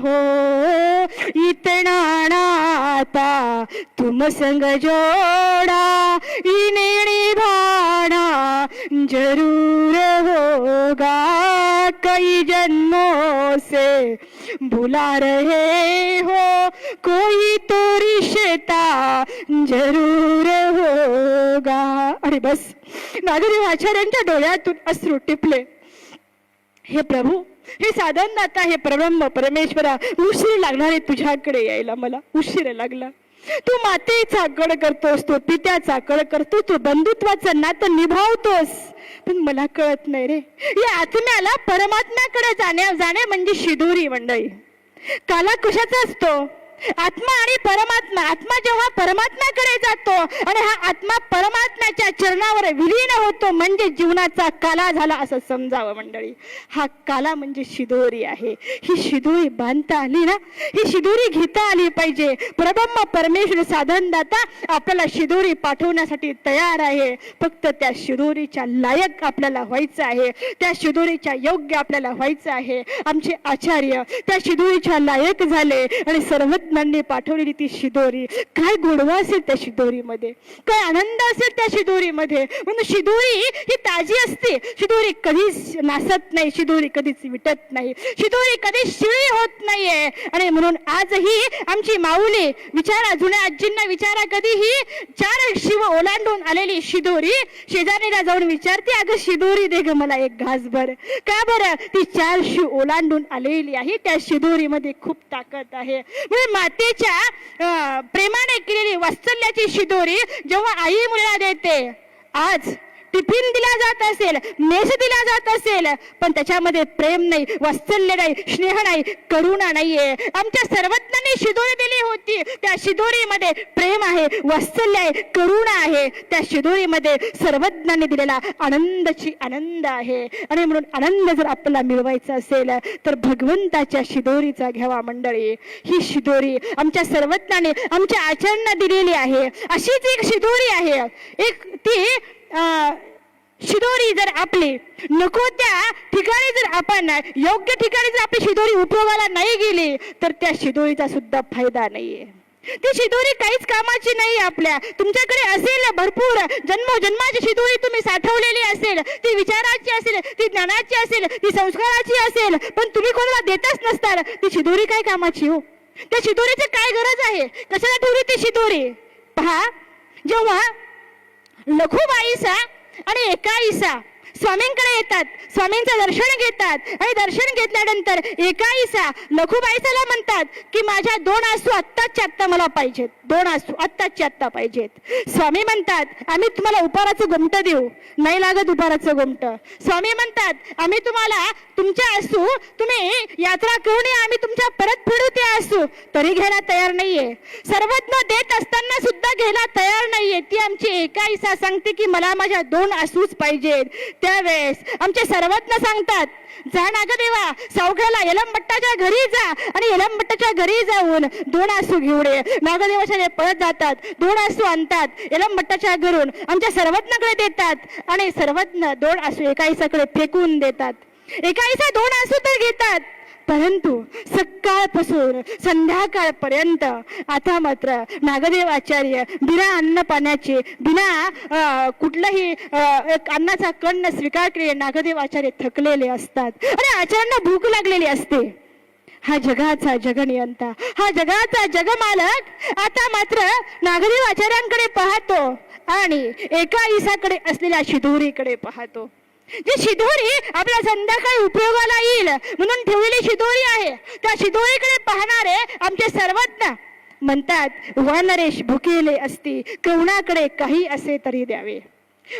हो, इतना नाता तुम संग जोड़ा, इन्हें निभाना जरूर होगा, कई जन्मों से बुला रहे हो, कोई तो रिश्ता जरूर होगा. अरे बस, नागदेव आचार्यांच्या डोळ्यातून अश्रू टिपले. हे प्रभू, हे साधनदाता, हे परब्रह्म परमेश्वरा, उशीर लागणार आहे तुझ्याकडे यायला, मला उशीर लागला. तू मातेचा कड करतोस, तू पित्याचा कड करतोस, तू बंधुत्वाचं नातं निभावतोस, पण मला कळत नाही रे. या आत्म्याला परमात्म्याकडे जाणे म्हणजे शिदोरी मंडळी. काला कशाचा असतो? आत्मा आणि परमात्मा. आत्मा जेव्हा परमात्म्याकडे जातो आणि हा आत्मा परमात्म्याच्या चरणावर विलीन होतो म्हणजे जीवनाचा काला झाला असं समजावं मंडळी. हा काला म्हणजे शिदोरी आहे. ही शिदोरी बांधता आली ना, ही शिदोरी घेता आली पाहिजे. परब्रह्म परमेश्वर साधनदाता आपल्याला शिदोरी पाठवण्यासाठी तयार आहे. फक्त त्या शिदोरीच्या लायक आपल्याला व्हायचं आहे, त्या शिदोरीच्या योग्य आपल्याला व्हायचं आहे. आमचे आचार्य त्या शिदोरीच्या लायक झाले आणि सर्वज्ञांनी पाठवलेली ती शिदोरी, काय गोडवा असेल त्या शिदोरीमध्ये, काय आनंद असेल त्या शिदोरीमध्ये. म्हणून शिदोरी ही ताजी असते, शिदोरी कधीच नासत नाही, शिदोरी कधीच विटत नाही, शिदोरी कधीच शिळी होत नाहीये. आणि म्हणून आजही आमची माऊली विचारा, जुन्या आजींना विचारा, कधीही 4 शिव ओलांडून आलेली शिदोरी शेजारीला जाऊन विचारते, अगं शिदोरी दे ग मला एक घासभर. का बरं? ती 4 शिव ओलांडून आलेली आहे. त्या शिदोरीमध्ये खूप ताकद आहे. म्हणजे मातेच्या प्रेमाने केलेली वात्सल्याची शिदोरी जेव्हा आई मुलीला देते, आज टिफिन दिला जात असेल, मेस दिला जात असेल, पण त्याच्यामध्ये प्रेम नाही, वात्सल्य नाही, स्नेह नाही, करुणा नाहीये. आमच्या सर्वज्ञांनी शिदोरी दिली होती, त्या शिदोरीमध्ये प्रेम आहे, वात्सल्य आहे, करुणा आहे. त्या शिदोरीमध्ये सर्वज्ञांनी दिलेला आनंदाची आनंद आहे. आणि म्हणून आनंद जर आपल्याला मिळवायचा असेल तर भगवंताच्या शिदोरीचा घ्यावा मंडळी. ही शिदोरी आमच्या सर्वज्ञांनी आमच्या आचरणात दिलेली आहे. अशीच एक शिदोरी आहे. एक ती शिदोरी जर आपली नको त्या ठिकाणी जर आपण योग्य ठिकाणी जर आपली शिदोरी उपयोगाला नाही गेली तर त्या शिदोरीचा सुद्धा फायदा नाहीये. ती शिदोरी काहीच कामाची नाही. आपल्या तुमच्याकडे असेल भरपूर जन्मोजन्माची शिदोरी तुम्ही साठवलेली असेल, ती विचाराची असेल, ती ज्ञानाची असेल, ती संस्काराची असेल, पण तुम्ही कोणाला देतच नसताल, ती शिदोरी काय कामाची हो? त्या शिदोरीची काय गरज आहे? कशाला ठेवली ती शिदोरी? पहा, जेव्हा लखुबाईसा आणि एकाईसा स्वामींकडे येतात, स्वामींचं दर्शन घेतात आणि दर्शन घेतल्यानंतर एकाईसा लखुबाईसाला म्हणतात की माझ्या 2 आसू आत्ताच्या आत्ता मला पाहिजेत, 2 आसू आत्ताच्या आत्ता पाहिजेत. स्वामी म्हणतात आम्ही तुम्हाला उपाराचं गोमटं देऊ. नाही लागत उपाराचं गोमटं. स्वामी म्हणतात आम्ही तुम्हाला तुमचे आसू तुम्ही यात्रा करून या, आम्ही तुमच्या परत फेडू ते आसू. तरी घ्यायला तयार नाहीये. सर्वज्ञ देत असताना सुद्धा घ्यायला तयार नाहीये. ती आमची एकाईसा सांगते की मला माझ्या 2 आसूच पाहिजेत. त्यावेळेस आमचे सर्वज्ञ सांगतात जा नागदेवा, सावघ्याला यलमभट्टाच्या घरी जा आणि यलमभट्टाच्या घरी जाऊन 2 आसू घेऊन ये. नागदेवाच्या परत जातात, 2 आसू आणतात, यलमभट्टाच्या घरून आमच्या सर्वज्ञाकडे देतात आणि सर्वज्ञ 2 आसू एकाईसाकडे फेकून देतात. एकाईसा 2 आसू तर घेतात, परंतु सकाळपासून संध्याकाळपर्यंत आता मात्र नागदेव आचार्य बिना अन्न पाण्याचे, बिना कुठलाही अन्नाचा कण स्वीकार केले नागदेव आचार्य थकलेले असतात आणि आचार्यांना भूक लागलेली असते. हा जगाचा जगनियंता, हा जगाचा जगमालक आता मात्र नागदेव आचार्यांकडे पाहतो आणि एकाईसाकडे असलेल्या शिदोरीकडे पाहतो. जी शिदोरी आपल्या संध्याकाळी उपयोगाला येईल म्हणून ठेवलेली शिदोरी आहे, त्या शिदोरीकडे पाहणारे आमचे सर्वज्ञ म्हणतात वानरेश भुकेले असती, कवणाकडे काही असे तरी द्यावे.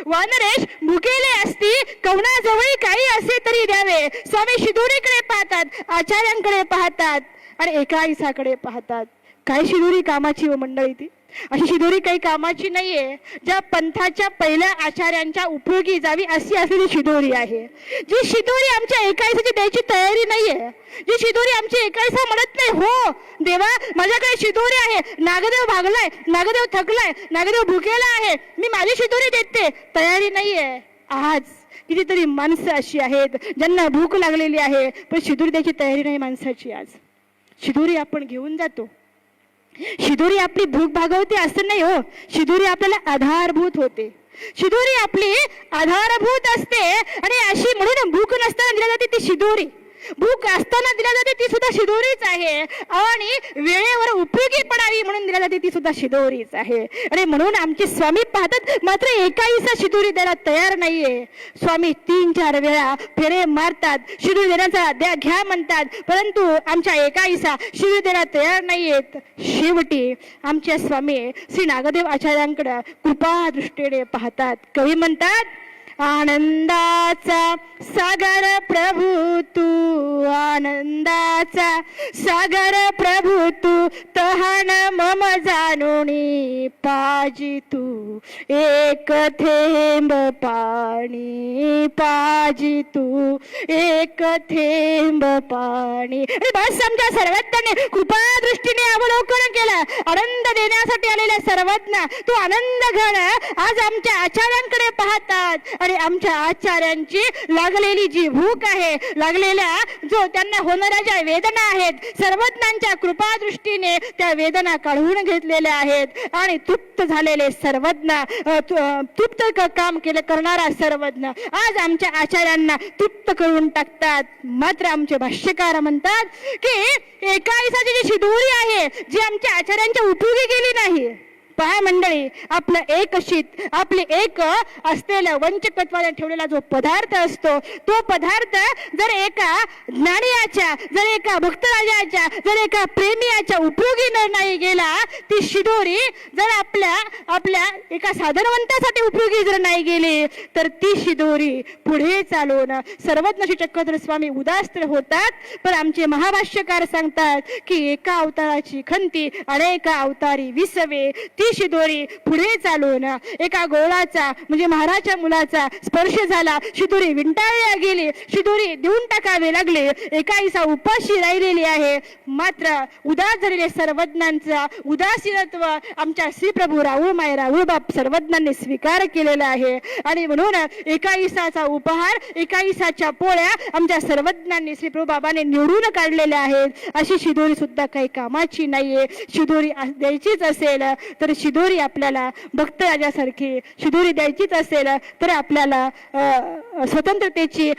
वानरेश भुकेले असती, कवणाजवळ काही असे तरी द्यावे. स्वामी शिदोरीकडे पाहतात, आचार्यांकडे पाहतात आणि एकाईसाकडे पाहतात. काय शिदोरी कामाची व मंडळी ती? अशी शिदोरी काही कामाची नाहीये. ज्या पंथाच्या पहिल्या आचार्यांच्या उपयोगी जावी अशी असलेली शिदोरी आहे. जी शिदोरी आमच्या एकाईसाची द्यायची तयारी नाहीये. जी शिदोरी आमची एकाईसा म्हणत नाही, हो देवा माझ्याकडे शिदोरी आहे, नागदेव भागलाय, नागदेव थकलाय, नागदेव भुकेला आहे, मी माझी शिदोरी देते, तयारी नाहीये. आज कितीतरी माणसं अशी आहेत ज्यांना भूक लागलेली आहे पण शिदोरी द्यायची तयारी नाही माणसाची. आज शिदोरी आपण घेऊन जातो. शिदोरी आपली भूक भागवते असं नाही हो. शिदोरी आपल्याला आधारभूत होते. शिदोरी आपली आधारभूत असते आणि अशी म्हणून भूक नसताना दिल्या जाते ती शिदोरी. भूक असताना दिल्या जाते ती सुद्धा शिदोरीच आहे आणि वेळेवर उपयोगी पडावी म्हणून दिल्या जाते ती सुद्धा शिदोरीच आहे. आणि म्हणून आमचे स्वामी पाहतात मात्र एकाईसा शिदोरी द्यायला तयार नाहीये. स्वामी 3-4 वेळा फेरे मारतात, शिदोरी देण्याचा घ्या म्हणतात, परंतु आमच्या एकाईसा शिदोरी देण्याला तयार नाहीयेत. शेवटी आमच्या स्वामी श्री नागदेव आचार्यांकडे कृपा दृष्टीने पाहतात. कवी म्हणतात, आनंदाचा सागर प्रभू तू, आनंदाचा सागर प्रभू तू, तहान मम जाणुनी पाजी तू, एक थेंब पाणी पाजी तू, एक थेंब पाणी. आणि बस आमच्या सर्वज्ञाने कृपा दृष्टीने अवलोकन केलं. आनंद देण्यासाठी आलेल्या सर्वज्ञ तू आनंद घड आज आमच्या आचार्यांकडे पाहतात आणि आमच्या आचार्यांची लागलेली जी भूक आहे, लागलेल्या जो त्यांना होणाऱ्या ज्या वेदना आहेत, सर्वज्ञांच्या कृपा दृष्टीने त्या वेदना काढून घेतलेल्या आहेत आणि तृप्त झालेले सर्वज्ञ, तृप्त काम केले करणारा सर्वज्ञ आज आमच्या आचार्यांना तृप्त करून टाकतात. मात्र आमचे भाष्यकार म्हणतात की एकाईसाची जी शिदोरी आहे जी आमच्या आचार्यांच्या उपयोगी गेली नाही. पहा मंडळी, आपलं एक शीत, आपले एक असलेल्या वंचकत्वाने ठेवलेला जो पदार्थ असतो तो पदार्थ जर एका ज्ञानियाच्या, जर एका भक्तराजाच्या, जर एका प्रेमियाच्या उपयोगी नाही गेला, ती शिदोरी जर आपल्या एका साधनवंतासाठी उपयोगी जर नाही गेली तर ती शिदोरी पुढे चालवून सर्वज्ञ श्री चक्रधर स्वामी उदास्त होतात. पण आमचे महाभाष्यकार सांगतात की एका अवताराची खंती अनेका अवतारी विसवे. ती शिदोरी पुढे चालून एका गोळाचा म्हणजे महाराजच्या मुलाचा स्पर्श झाला, शिदोरी विंटाळल्या गेली, शिदोरी देऊन टाकावे लागले, एकाईसा उपाशी राहिलेली आहे. मात्र उदास झालेले सर्वज्ञांचा उदासीनत्व आमच्या श्री प्रभू राऊळ माय राऊळ बाप सर्वज्ञांनी स्वीकार केलेला आहे आणि म्हणून एकाईसाचा उपहार, एकाईसाच्या पोळ्या आमच्या सर्वज्ञांनी श्री प्रभू बाबांनी निवडून काढलेल्या आहेत. अशी शिदोरी सुद्धा काही कामाची नाहीये. शिदोरी द्यायचीच असेल तर शिदोरी आपल्याला भक्तराजासारखी शिदोरी द्यायचीच असेल तर आपल्याला स्वतंत्रतेची